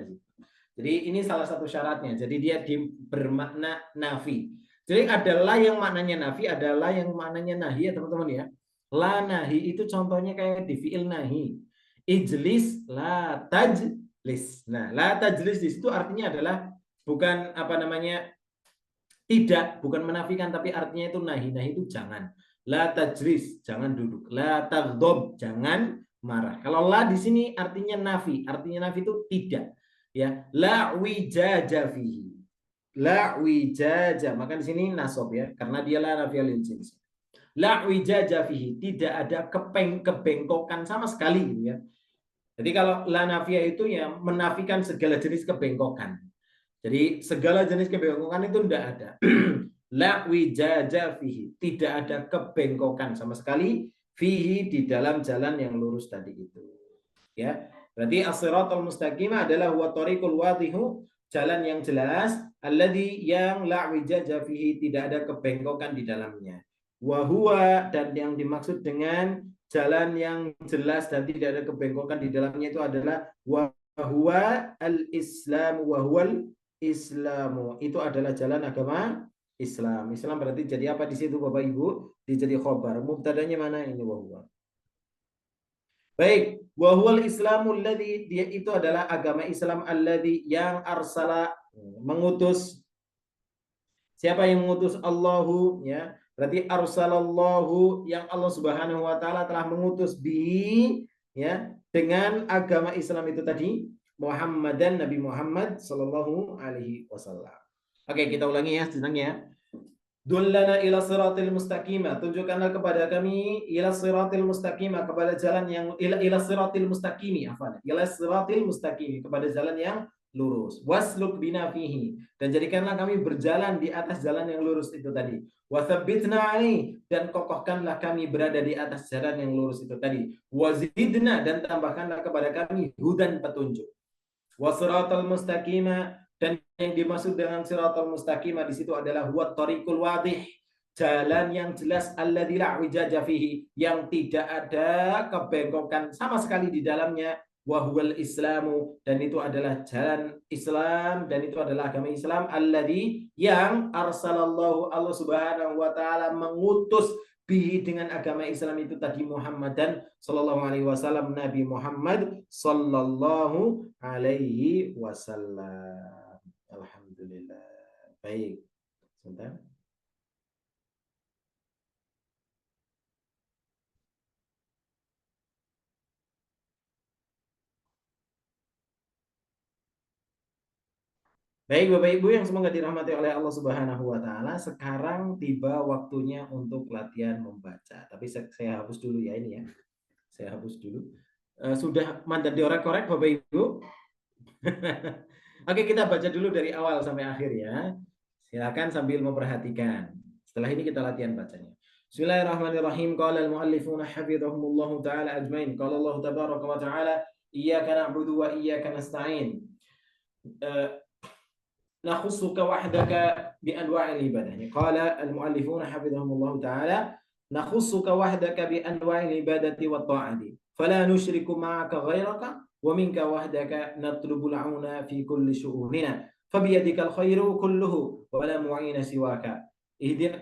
A: Jadi ini salah satu syaratnya. Jadi dia bermakna nafi. Jadi ada la yang maknanya nafi, ada la yang maknanya nahi ya teman-teman ya. La nahi itu contohnya kayak di fi'il nahi. Ijlis la tajlis. Nah, la tajlis di situ artinya adalah bukan apa namanya, tidak, bukan menafikan, tapi artinya itu nahi. Nahi itu jangan. La tajlis, jangan duduk. La taghdab, jangan marah. Kalau la di sini artinya nafi. Artinya nafi itu tidak. Ya, la wijaja fihi. La wijaja, maka di sini nasab ya, karena dia la nafiyah lil jins. La wijaja fihi, tidak ada kebengkokan sama sekali gitu ya. Jadi kalau la nafiyah itu ya menafikan segala jenis kebengkokan. Jadi segala jenis kebengkokan itu tidak ada. La wijaja fihi, tidak ada kebengkokan sama sekali fihi, di dalam jalan yang lurus tadi itu. Ya. Berarti as-siratal mustaqim adalah huwa tariqul wadhihu, jalan yang jelas, alladzi yang la wijaja fihi, tidak ada kebengkokan di dalamnya. Wa huwa, dan yang dimaksud dengan jalan yang jelas dan tidak ada kebengkokan di dalamnya itu adalah wa huwa al-islam, wa huwal islamu. Itu adalah jalan agama Islam. Islam berarti jadi apa di situ Bapak Ibu? Dijadi khobar. Mubtadanya mana ini wa huwa? Baik, wa huwal islamul ladzi, dia itu adalah agama Islam alladzi yang arsala, mengutus. Siapa yang mengutus? Allahu, ya. Berarti arsalallahu, yang Allah Subhanahu wa taala telah mengutus bi, ya, dengan agama Islam itu tadi, Muhammadan, Nabi Muhammad sallallahu alaihi wasallam. Oke, kita ulangi ya, senang ya. Dullana ila siratil mustaqimah, tunjukkanlah kepada kami ila siratil mustaqimah, kepada jalan yang ila siratil mustaqimi, ila siratil mustaqimi, kepada jalan yang lurus. Wasluk bina fihi, dan jadikanlah kami berjalan di atas jalan yang lurus itu tadi. Wathabbitna alaihi, dan kokohkanlah kami berada di atas jalan yang lurus itu tadi. Wazidna, dan tambahkanlah kepada kami hudan, petunjuk. Wasiratal mustaqimah, dan yang dimaksud dengan siratal mustaqimah di situ adalah huwa tariqul wadih, jalan yang jelas, alladzi la wijaja fihi, yang tidak ada kebengkokan sama sekali di dalamnya, wa huwal islamu, dan itu adalah jalan Islam, dan itu adalah agama Islam, alladzi, yang arsalallahu, Allah Subhanahu wa taala mengutus bihi, dengan agama Islam itu tadi, Muhammadan sallallahu alaihi wasallam, Nabi Muhammad sallallahu alaihi wasallam. Alhamdulillah. Baik. Sebentar. Baik Bapak Ibu yang semoga dirahmati oleh Allah Subhanahu wa taala, sekarang tiba waktunya untuk latihan membaca. Tapi saya hapus dulu ya ini ya. Saya hapus dulu. Sudah mandat diorek-korek Bapak Ibu? Oke, kita baca dulu dari awal sampai akhir ya. Silakan sambil memperhatikan. Setelah ini kita latihan bacanya. Bismillahirrahmanirrahim. Qala al-muallifuna hafizahumullahu taala ajmain. Qala Allah tabaraka wa taala, iyyaka na'budu wa iyyaka nasta'in. نخصك وحدك بأنواع العبادة. قال المؤلفون حفظهم الله تعالى نخصك وحدك بأنواع العبادة والطاعة فلا نشرك معك غيرك ومنك وحدك نطلب العون في كل شؤوننا فبيدك الخير كله ولا معين سواك.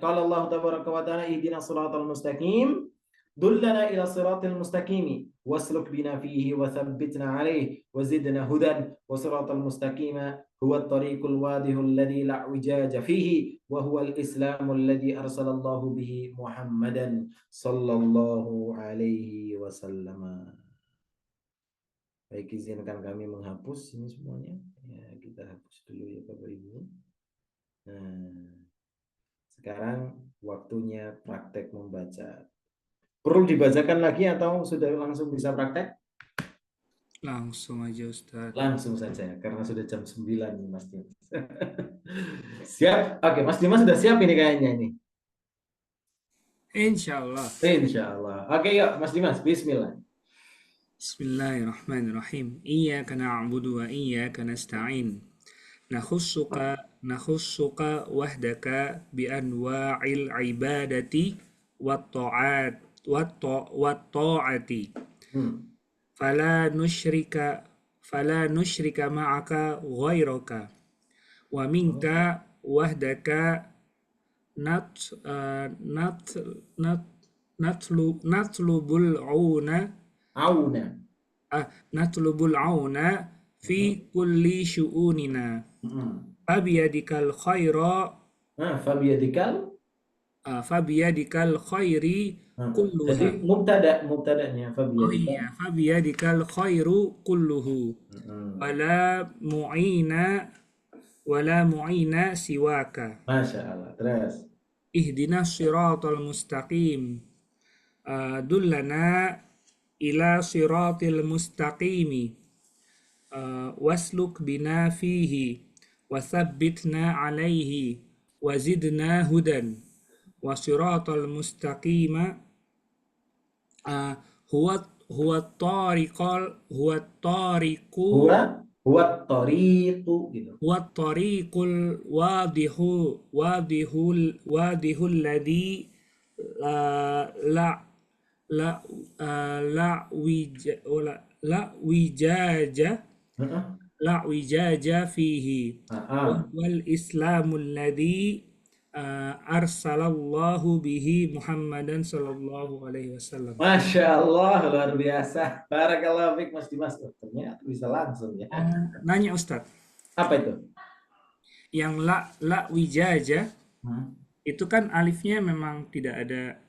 A: قال الله تبارك وتعالى اهدنا الصراط المستقيم دلنا إلى الصراط المستقيم واسلك بنا فيه وثبتنا عليه وزدنا هدى وصراط المستقيم هو الطريق الواضح الذي لا اعوجاج فيه وهو الإسلام الذي أرسل الله به محمدا صلى الله عليه وسلم. Baik, izinkan kami menghapus ini semuanya. Ya, kita hapus dulu ya Bapak Ibu. Nah, sekarang waktunya praktek membaca. Perlu dibacakan lagi atau sudah langsung bisa praktek?
F: Langsung aja Ustaz.
A: Langsung saja, karena sudah jam 9 nih Mas Dimas. Siap? Oke, Mas Dimas sudah siap ini kayaknya ini.
F: Insyaallah.
A: Insyaallah. Oke, yuk Mas Dimas, bismillah.
F: Bismillahirrahmanirrahim. Iyyaka na'budu wa iyyaka nasta'in. Nakhussuka wahdaka bi anwa'il ibadati wat ta'ati. Fala nusyrika ma'aka ghairaka wa minka wahdaka natlubul auna fi kulli syu'unina fabiyadikal khairi kulluhu.
A: Jadi mubtada'nya
F: fabiyadikal khairu kulluhu wala mu'ina siwaka.
A: Masya Allah. Terus
F: Ihdinas siratal mustaqim. Dullana ila siratil mustaqimi. Wasluk bina fihi wathabbitna alaihi wazidna hudan wa siratal mustaqima huwa tariqu
A: huwa tariqu gitu.
F: huwa tariqul wadihul ladzi la la la wijaja fihi wal islamul ladzi arsalallahu bihi Muhammadan sallallahu alaihi wasallam.
A: Masya Allah, luar biasa. Barakallahu fiik Mas Dimas. Ternyata bisa langsung ya.
F: Nanya Ustadz.
A: Apa itu?
F: Yang la wijaja itu kan alifnya memang tidak ada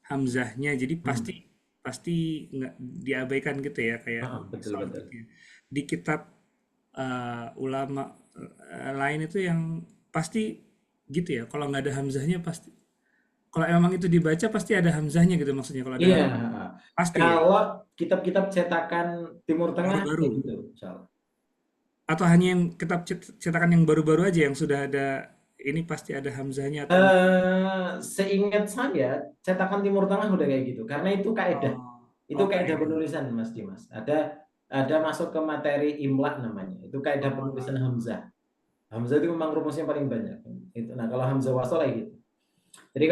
F: hamzahnya, jadi pasti nggak diabaikan gitu ya, kayak
A: betul.
F: gitu ya. Di kitab ulama lain itu yang pasti gitu ya, kalau nggak ada hamzahnya pasti, kalau emang itu dibaca pasti ada hamzahnya gitu maksudnya, kalau ada pasti
A: kalau kitab-kitab cetakan Timur Tengah
F: baru
A: gitu misalnya.
F: Atau hanya yang kitab cetakan yang baru-baru aja yang sudah ada ini pasti ada hamzahnya atau
A: seingat saya cetakan Timur Tengah udah kayak gitu, karena itu kaidah. Itu kaidah penulisan Mas Dimas. Ada masuk ke materi imla namanya. Itu kaidah penulisan hamzah. Hamzah itu memang rumusnya paling banyak. Itu. Nah, kalau hamzah wasal kayak gitu. Jadi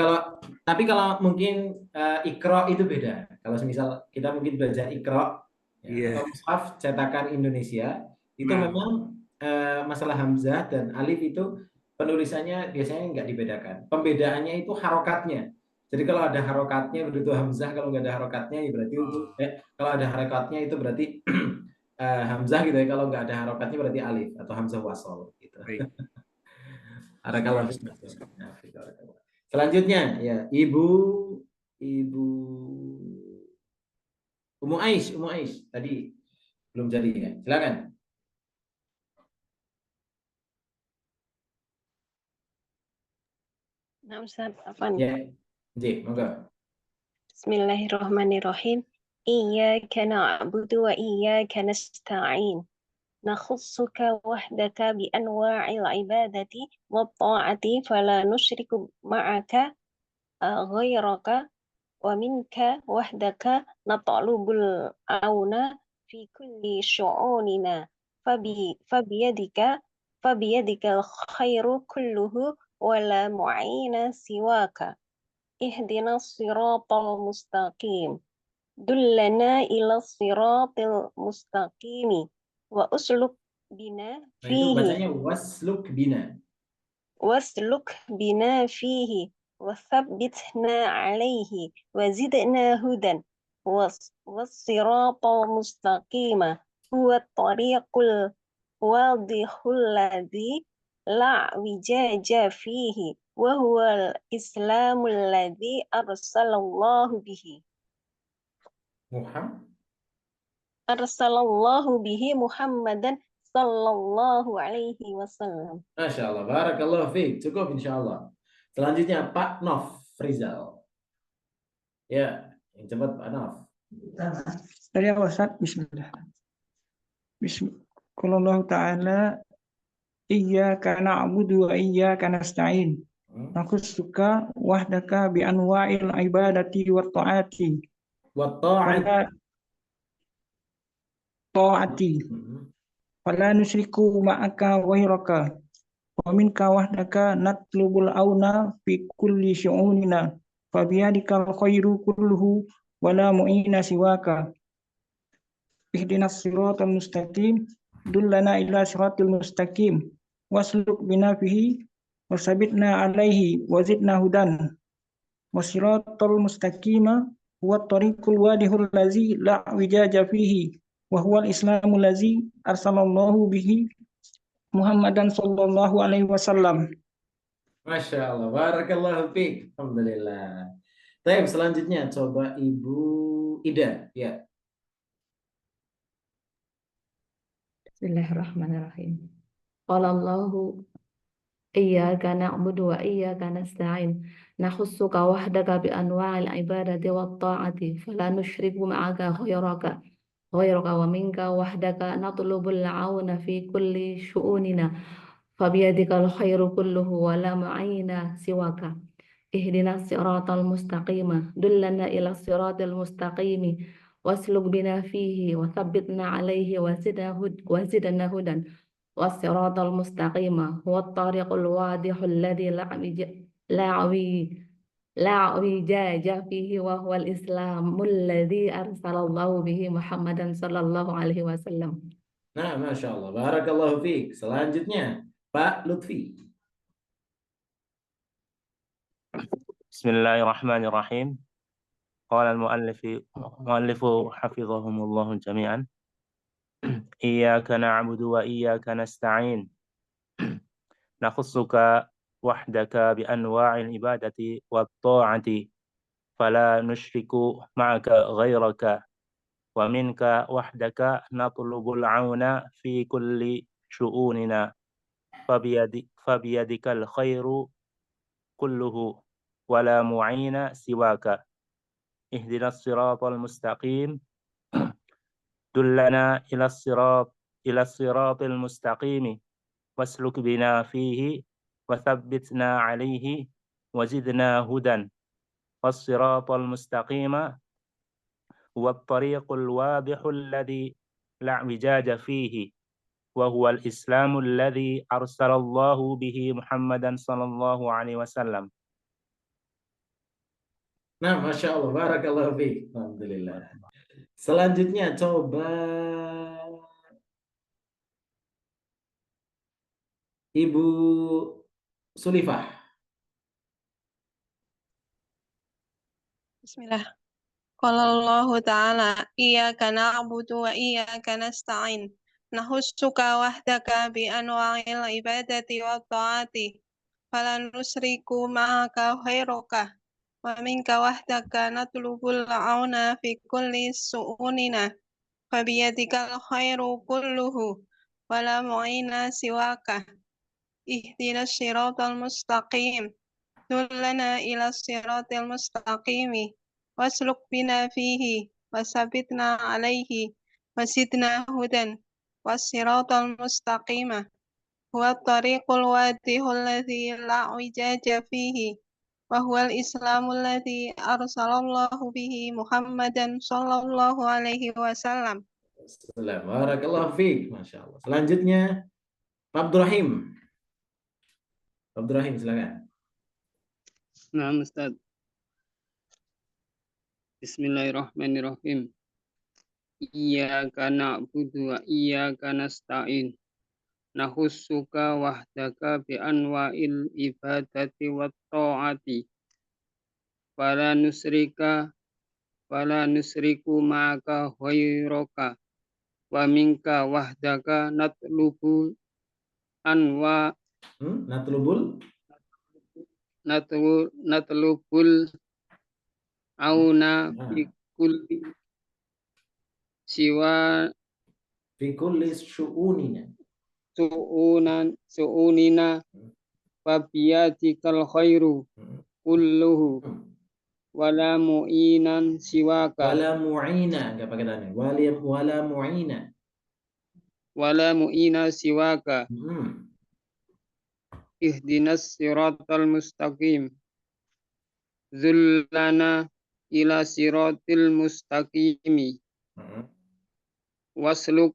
A: tapi kalau mungkin Iqra itu beda. Kalau misal kita mungkin belajar Iqra atau mushaf cetakan Indonesia, itu memang masalah hamzah dan alif itu penulisannya biasanya nggak dibedakan. Pembedaannya itu harokatnya. Jadi kalau ada harokatnya begitu hamzah, kalau nggak ada harokatnya ya berarti kalau ada harokatnya itu berarti hamzah gitu ya. Kalau nggak ada harokatnya berarti alif atau hamzah wasal gitu. Selanjutnya ya Ibu Ummu Ais tadi belum jadi ya. Silakan.
C: Nah, Ustaz, apa nih?
A: Ya. Jadi, monggo.
C: Bismillahirrahmanirrahim. Iyyaka na'budu wa iyyaka nasta'in. Nakhussuka wahdaka bi anwa'il ibadati wa ta'ati fala nusyriku ma'aka ghairaka wa minka wahdaka nat'alubul auna fi kulli syu'unina fabiyadika al-khairu kulluhu wa la mu'ina siwaka. Ihdinas siratal mustaqim. Dullana ila siratil mustaqimi. Wa usluk bina fihi.
A: Itu bacanya wasluk bina.
C: Wasluk bina fihi. Wa thabbitna alaihi. Wa zidna hudan. Wassiratal mustaqima. Huwa tariqul wadihul ladzi la wijaja fihi. Wa huwa al-islamul ladzi arsalallahu bihi. Arsalallahu bihi Muhammadan sallallahu alaihi wasallam.
A: Masya Allah, barakallahu fiik. Cukup insya-Allah. Selanjutnya Pak Nof Rizal. Ya, yang cepat Pak Nof.
D: Dari Ustaz, bismillah. Bismillah ta'ala iyyaka na'budu wa iyyaka nasta'in. Nakhussuka wahdaka bi anwa'il ibadati wa ta'ati.
A: Wa ta'ati. Fala nusyriku ma'aka ghairaka. Wa minka wahdaka natlubul auna fi kulli syu'unina. Fabiyadikal khairu kulluhu wa la mu'ina siwaka. Ihdinas siratal mustaqim. Dullana ila siratil mustaqim. Wasluk bina fihi wasabitna alaihi wazidna hudan. Wasiratal mustaqima huwa tariqul wadihul lazi la wijaja fihi wa huwa al-islamu lazi arsalallahu bihi Muhammadan sallallahu alaihi wasallam. Masya Allah, barakallahu fiik. Alhamdulillah. Baik, selanjutnya coba Ibu Ida, ya.
G: Bismillahirrahmanirrahim. Qala Allahu iyyaka na'budu wa iyyaka nasta'in. Nakhussuka wahdaka bi anwa'il ibadati wat ta'ati fala nusyriku ma'aka ghairaka wa minka wahdaka natlubul 'auna fi kulli syu'unina fabiyadikal khairu kulluhu wa la mu'ina siwaka. Ihdinas siratal mustaqima dullana ila siratal mustaqimi واسلك بنا فيه وثبتنا عليه وزدنا هدى والصراط المستقيم هو الطريق الواضح الذي لا اعوجاج فيه وهو الإسلام الذي أرسل الله به محمدا صلى الله عليه وسلم.
A: Nah, Masya Allah. Barakallahu fiik. Selanjutnya, Pak Lutfi.
H: Bismillahirrahmanirrahim. Qala al-muallif hafizahumullah jami'an. Iyyaka na'budu wa iyyaka nasta'in. Nakhussuka wahdaka bi anwa'il ibadati wat ta'ati fala nusyriku ma'aka ghairaka wa minka wahdaka natlubul auna fi kulli syu'unina fabiyadikal khairu kulluhu wala mu'ina siwaka ihdinas siratal mustaqim dullana ila siratil mustaqimi wasluk bina fihi wathabbitna alaihi wazidna hudan wassiratal mustaqima huwa at-tariqul wadihul ladzi la wijaja fihi wa huwa al-islamu alladzi arsalallahu bihi Muhammadan sallallahu alaihi wasallam.
A: Nah, Masya Allah. Barakallahu fiik. Alhamdulillah. Selanjutnya coba Ibu Sulifah.
I: Bismillah. Qala Allahu ta'ala, iyyaka na'budu wa iyyaka nasta'in. Nahussuka wahdaka bi anwa'il ibadati wa ta'ati. Fala nusriku ma'aka khairuka. Wa minka wahdaka natlubul auna fi kulli su'unina. Fabiyadikal khairu kulluhu. Wala mu'ina siwaka. Ihdinas siratal mustaqim. Dullana ila siratal mustaqimi. Wasluk bina fihi wasabitna alaihi wasidna hudan wassiratal mustaqimah huwa tariqul wadihul ladzi la wijaja fihi wa huwal islamul ladzi arsalallahu bihi Muhammadan sallallahu alaihi wasallam.
A: Barakallahu fiik. Masya Allah. Selanjutnya Pak Abdurrahim. Pak Abdurrahim, silakan.
J: Nah, Ustaz. Bismillahirrahmanirrahim. Iyyaka na'budu wa iyyaka nasta'in. Nahussuka wahdaka bi anwa'il ibadati wat ta'ati. Fala nusriku ma'aka ghairaka wa minka wahdaka natlubul auna fi kulli su'unina fabiyadikal khairu kulluhu wala mu'inan siwaka
A: Wala mu'ina, enggak pakai tanya.
J: wala mu'ina siwaka ihdinas siratal mustaqim zullana ila siratil mustaqimi wasluk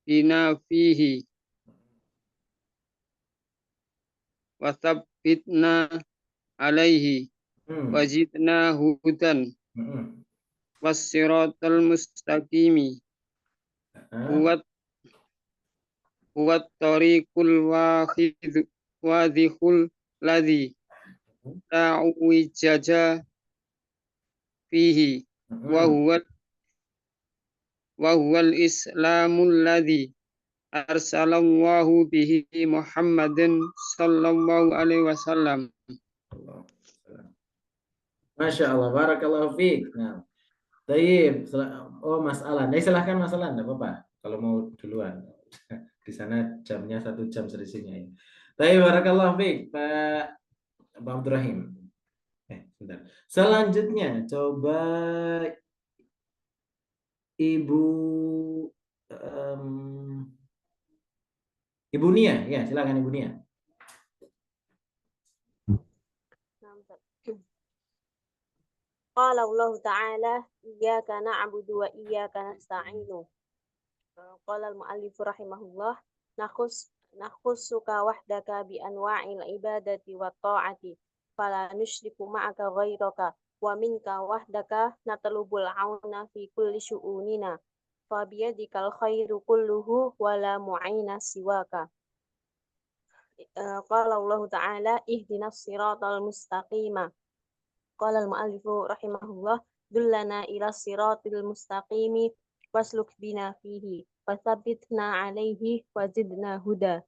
J: bina fihi wathabbitna alaihi wazidna hudan wassiratal mustaqimi huwa tariqul wadihul ladzi la wijaja fihi wa huwal islamul ladzi arsalallahu bihi Muhammadan sallallahu alaihi wasallam.
A: Masya Allah, barakallahu fiik. Nah, tayyib. Oh, Mas Alan. Silahkan Mas Alan, enggak apa-apa. Kalau mau duluan. Di sana jamnya 1 jam selisihnya ya. Tayyib, barakallahu fiik, Pak Abdurrahim. Sebentar. Selanjutnya coba Ibu Nia, ya silakan Ibu Nia.
C: Qala Allah Ta'ala iyyaka na'budu wa iyyaka nasta'inu. Qala al-mu'allif rahimahullah nakhussuka wahdaka bi anwa'il ibadati wa ta'ati fala nusyriku ma'aka ghairaka wa minka wahdaka natalubul auna fi kulli syu'unina fa biyadikal khairu kulluhu wa la mu'ina siwaka. Qala Allah Ta'ala ihdinas siratal mustaqima. Qala al-mu'allifu rahimahullah dullana ila siratil mustaqimi wasluk bina fihi wasabitna alaihi wazidna hudan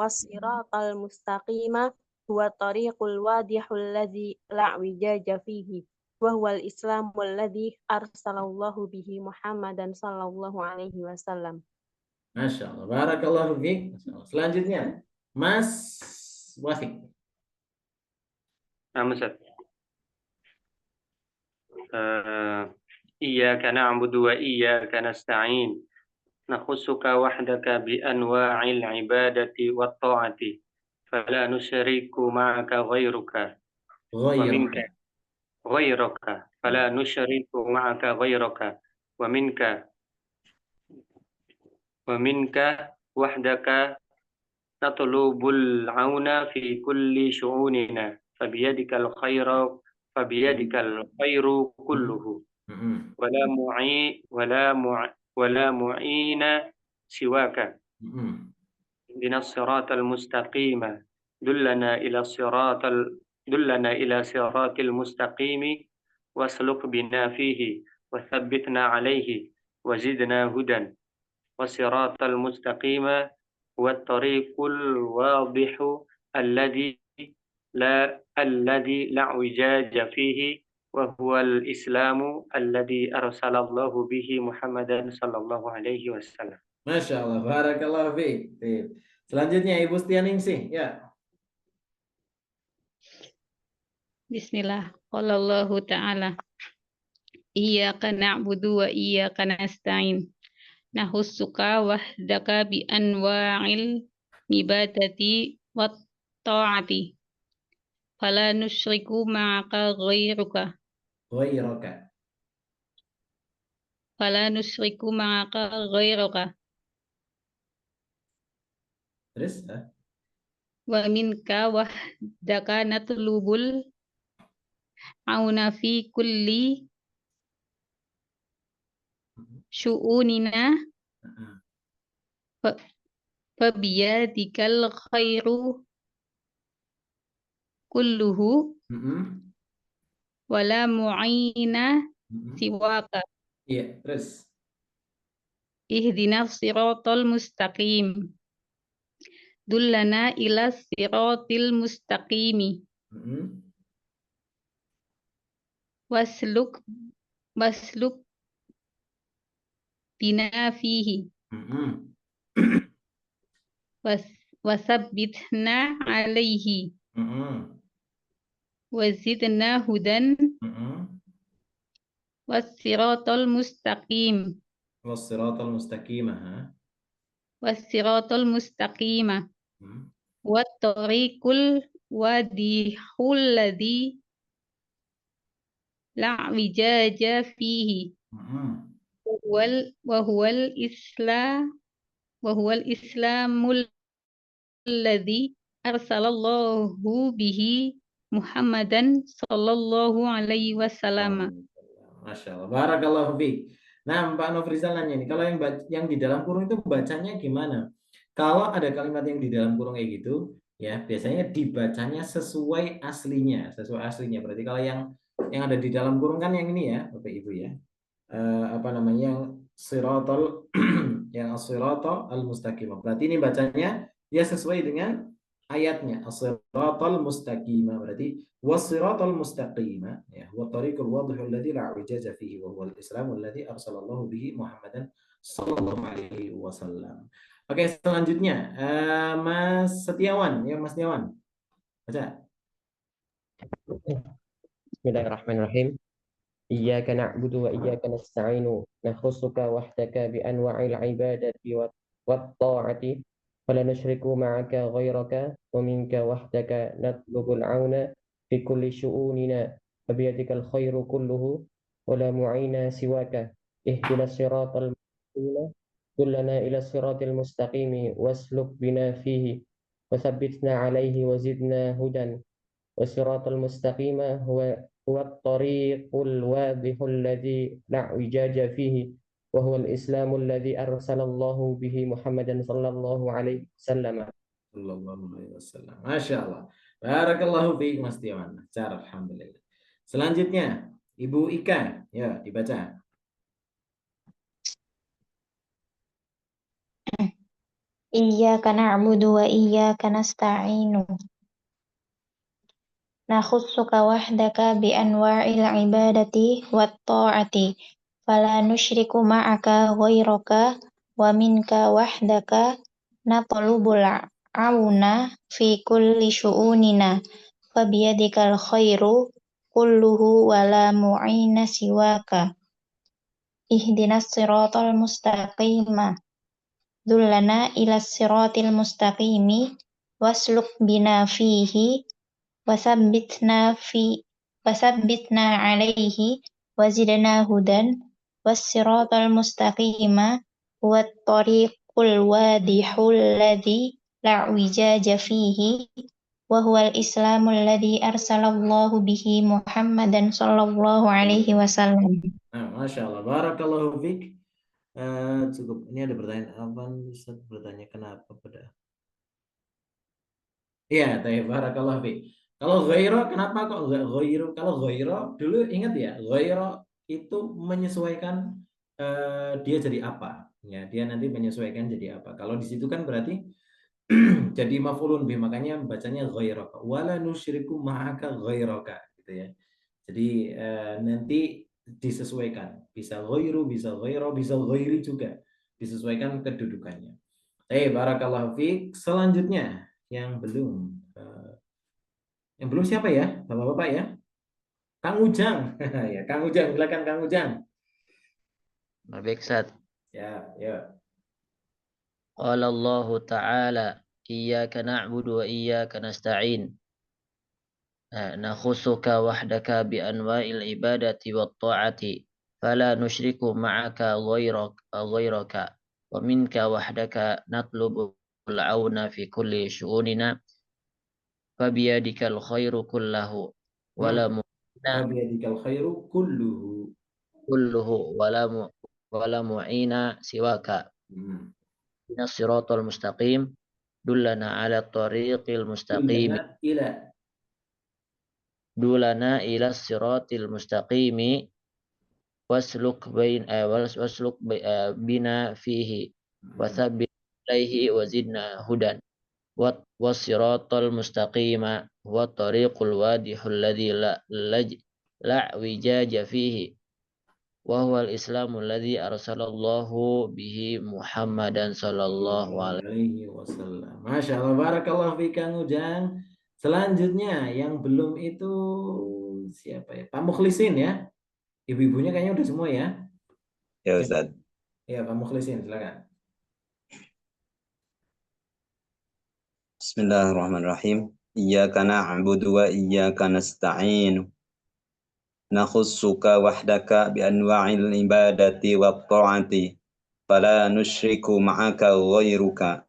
C: wasiratal mustaqima huwa tariqul wadihul ladzi la wijaja fihi wa huwal islamul ladzi arsalallahu bihi Muhammadan sallallahu alaihi wasallam.
A: Masya Allah, barakallahu fiik. Selanjutnya Mas Wafiq.
J: Ustaz. Iyyaka na'budu wa iyyaka nasta'in. Nakhussuka wahdaka bi anwa'il ibadati wat ta'ati. Fala nusyriku ma'aka ghairuka. Wa minka ghairaka. Fala nusyriku ma'aka ghairaka. Wa minka wahdaka natlubul auna fi kulli syu'unina. Fabiyadikal khairu kulluhu. Wala mu'ina siwaka. Dinas siratal mustaqima. Dullana ila siratil mustaqimi wasluk bina fihi wathabbitna alaihi wazidna hudan wasiratal mustaqima wat tariqul wadihu alladhi la wijaja fihi wa huwal islamu alladhi arsalallahu bihi Muhammadan sallallahu alaihi wasallam.
A: Masya Allah, barakallahu fiik. Selanjutnya Ibu Stianingsih, ya.
E: Bismillah. Qala Allah Ta'ala iyyaka na'budu wa iyyaka nasta'in. Nahussuka wahdaka bi anwa'il ibadati wat ta'ati. Fala nusyriku ma'aka ghairuka. Fala nusyriku ma'aka ghairaka.
A: Terus?
E: Wa minka wahdaka natlubul auna fi kulli syu'unina fabiyadikal khairu kulluhu wala mu'ina siwaka.
A: Iya, terus.
E: Ihdinas siratal mustaqim. Dullana ila siratil mustaqimi. Wasluk bina fihi. Wasabbitna alaihi. Wazidna hudan. Wassiratal mustaqim.
A: Wassiratal mustaqimah.
E: Wassiratal mustaqimah. Wat tariqul wadihul ladzi la wijaja fihi. Wa huwal islamul ladzi arsalallahu bihi Muhammadan sallallahu alaihi wasallam.
A: Masya Allah, barakallahu fiik. Nah, Pak Nofrizal nanya nih, kalau yang di dalam kurung itu bacanya gimana? Kalau ada kalimat yang di dalam kurung kayak gitu, ya biasanya dibacanya sesuai aslinya, Berarti kalau yang ada di dalam kurung kan yang ini ya, Bapak Ibu ya. Yang siratal yang as-siratal al-mustaqimah. Berarti ini bacanya ya sesuai dengan ayatnya, as-siratal mustaqimah. Berarti was-siratal mustaqimah ya, wa tariqul wadhihul ladzi la wijaja fihi wa huwal islamul ladzi arsalallahu bihi Muhammadan sallallahu alaihi wasallam. Oke, selanjutnya Mas Setiawan, ya Mas Setiawan. Baca.
K: Bismillahirrahmanirrahim. Iyyaka na'budu wa iyyaka nasta'inu. Nakhussuka wahdaka bi anwa'il ibadati wat ta'ati. Fala nusyriku ma'aka ghairaka wa minka wahdaka natlubul auna في كل شؤوننا فبيدك الخير كله ولا معين سواك اهدنا الصراط المستقيم دلنا إلى الصراط المستقيم واسلك بنا فيه وثبتنا عليه وزدنا هدى والصراط المستقيم هو الطريق الواضح الذي لا اعوجاج فيه وهو الإسلام الذي أرسل الله به محمدا صلى الله عليه وسلم.
A: Sallallahu alaihi wasallam. Masya Allah. Barakallahu fiik Mas Tiawan. Cara alhamdulillah. Selanjutnya Ibu Ika, ya dibaca.
L: Iyyaka na'budu wa iyyaka nasta'inu. Nakhussuka wahdaka bi anwa'il ibadati wat ta'ati. Fala nusyriku ma'aka ghairaka wa minka wahdaka natlubul auna fi kulli syu'unina. Fabiyadikal khairu kulluhu wa la mu'ina siwaka. Ihdinas siratal mustaqima. Dullana ila siratil mustaqimi wasluk bina fihi wasabbitna alaihi wazidna hudan wassiratal mustaqima huwat tariqul wadihul ladzi la wijaja fihi wa huwal islamul ladzi arsalallahu bihi Muhammadan sallallahu alaihi wasallam.
A: Nah, Masya Allah. Barakallahu fiik. Cukup. Ini ada pertanyaan apa? Ustaz bertanya kenapa pada? Iya, barakallahu fiik. Kalau ghairo, kenapa kok enggak ghairo? Kalau ghairo dulu ingat ya, ghairo itu menyesuaikan dia jadi apa? Ya, dia nanti menyesuaikan jadi apa? Kalau di situ kan berarti jadi maf'ulun bih, makanya bacanya ghairaka. Wala nusyriku ma'aka ghairaka gitu ya. Jadi nanti disesuaikan, bisa ghairu, bisa ghairo, bisa ghairi juga, disesuaikan kedudukannya. Barakallahu fiik. Selanjutnya yang belum siapa ya, bapak-bapak ya? Kang Ujang. Ya, Kang Ujang, silakan Kang Ujang.
M: Baik, Ustaz.
A: Ya, ya.
M: Qala Allah Ta'ala, iyyaka na'budu wa iyyaka nasta'in. Nakhusuka wahdaka bi anwa'il ibadati wat ta'ati. Fala nusyriku ma'aka ghairaka. Wa minka wahdaka natlubu al-auna fi kulli syu'unina. Fabiyadikal khairu kullahu. Wala mu'ina.
A: Fabiyadikal khairu kulluhu.
M: Kulluhu. Wala mu'ina siwaka. Siratal mustaqim. Dullana ala tariqil mustaqim. Dulana ila siratil mustaqimi wasluk bina fihi wathabbit alaihi wazidna hudan wasiratal mustaqima wa tariqul wadihul ladzi la wijaja fihi wa huwal islamul ladzi arsalallahu bihi Muhammadan sallallahu alaihi
A: wasallam. Masya Allah, barakallahu fiik Kang Ujang. Selanjutnya yang belum itu siapa ya? Pak Mukhlisin ya. Ibu-ibunya kayaknya udah semua ya.
B: Ya Ustaz.
A: Ya Pak Mukhlisin, silakan.
B: Bismillahirrahmanirrahim. Iyyaka na'budu wa iyyaka nasta'in. Nakhussuka wahdaka bi anwa'il ibadati wat ta'ati. Fala nusyriku ma'aka ghairaka.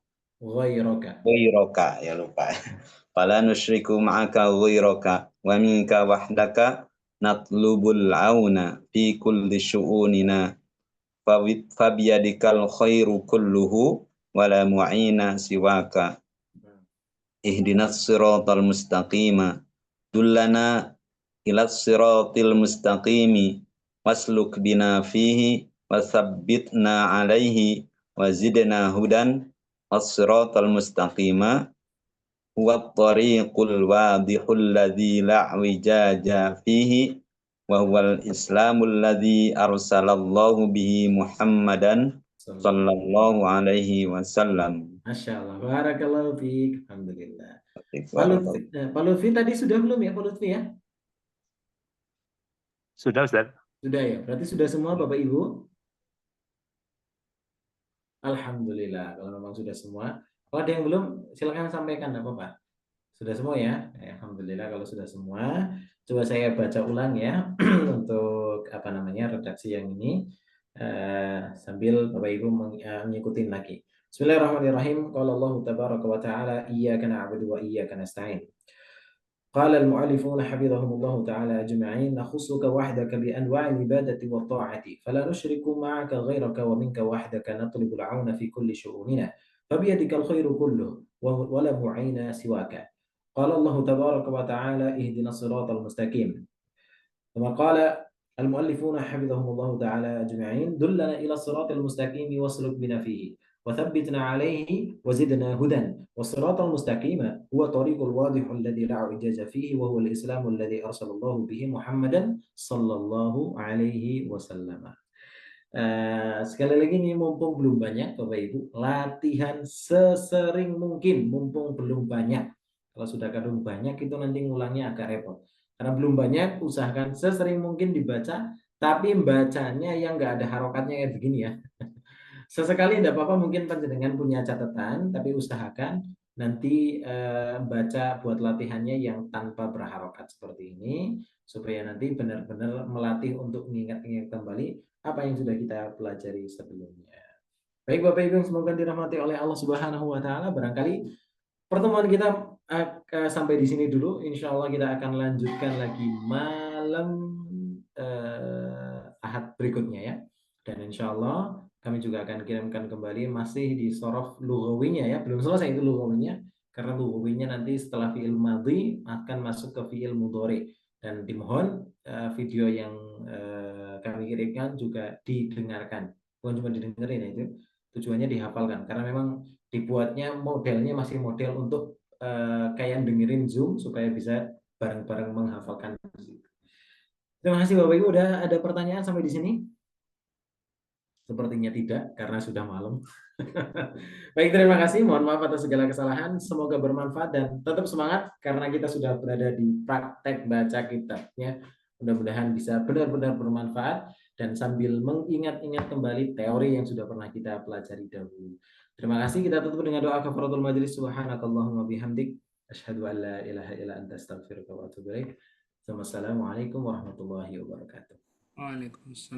B: Ya lupa. Fala nusyriku ma'aka ghairaka wa minka wahdaka natlubul auna fi kulli syu'unina fabiyadikal khairu kulluhu wala mu'ina siwaka ihdinas siratal mustaqima dullana ilas siratil mustaqimi wasluk bina fihi wasabbitna alaihi wazidna hudan as-siratal mustaqima huwa tariqul wadihul ladzi la wijaja fihi wa huwal islamul ladzi arsalallahu bihi Muhammadan sallallahu alaihi wasallam.
A: Masya Allah, barakallahu fiik. Alhamdulillah. Pak Lutfi tadi sudah belum ya Pak Lutfi ya?
H: Sudah Ustaz.
A: Sudah ya, berarti sudah semua Bapak Ibu? Alhamdulillah, kalau memang sudah semua. Kalau ada yang belum, silakan sampaikan, apa Pak? Sudah semua ya? Alhamdulillah kalau sudah semua. Coba saya baca ulang ya untuk apa namanya redaksi yang ini sambil Bapak Ibu mengikuti lagi. Bismillahirrahmanirrahim. Qala Allah tabaraka wa ta'ala iyyaka na'budu wa iyyaka nasta'in. قال المؤلفون حفظهم الله تعالى أجمعين نخصك وحدك بأنواع العبادة والطاعة فلا نشرك معك غيرك ومنك وحدك نطلب العون في كل شؤوننا فبيدك الخير كله ولا معين سواك قال الله تبارك وتعالى اهدنا الصراط المستقيم ثم قال المؤلفون حفظهم الله تعالى أجمعين دلنا إلى الصراط المستقيم واسلك بنا فيه وثبتنا عليه وزدنا هدى والصراط المستقيم هو طريق الواضح الذي لا اعوجاج فيه وهو الإسلام الذي أرسل الله به محمدا صلى الله عليه وسلم. Sekali lagi nih, mumpung belum banyak Bapak Ibu, latihan sesering mungkin mumpung belum banyak. Kalau sudah kadung banyak itu nanti ngulangnya agak repot. Karena belum banyak, usahakan sesering mungkin dibaca, tapi bacanya yang nggak ada harokatnya kayak begini ya. Sesekali tidak apa-apa, mungkin panjenengan punya catatan, tapi usahakan nanti baca buat latihannya yang tanpa berharokat seperti ini, supaya nanti benar-benar melatih untuk mengingat-ingat kembali apa yang sudah kita pelajari sebelumnya. Baik Bapak Ibu yang semoga dirahmati oleh Allah Subhanahu wa Ta'ala, barangkali pertemuan kita sampai di sini dulu. Insya Allah kita akan lanjutkan lagi malam Ahad berikutnya ya. Dan insya Allah kami juga akan kirimkan kembali masih di sorof lughawinya ya. Belum selesai itu lughawinya, karena lughawinya nanti setelah fi'il madhi akan masuk ke fi'il mudhari. Dan dimohon video yang kami kirimkan juga didengarkan. Bukan cuma didengarin ya, itu tujuannya dihafalkan. Karena memang dibuatnya modelnya masih model untuk kayak dengerin Zoom supaya bisa bareng-bareng menghafalkan. Terima kasih Bapak Ibu. Udah ada pertanyaan sampai di sini? Sepertinya tidak, karena sudah malam. Baik, terima kasih. Mohon maaf atas segala kesalahan. Semoga bermanfaat dan tetap semangat karena kita sudah berada di praktek baca kitabnya. Mudah-mudahan bisa benar-benar bermanfaat dan sambil mengingat-ingat kembali teori yang sudah pernah kita pelajari dahulu. Terima kasih. Kita tutup dengan doa kafaratul majelis. Subhanakallahumma bihamdik. Asyhadu an la ilaha illa anta astaghfiruka wa atubu ilaik. Wassalamualaikum warahmatullahi wabarakatuh.
F: Waalaikumsalam.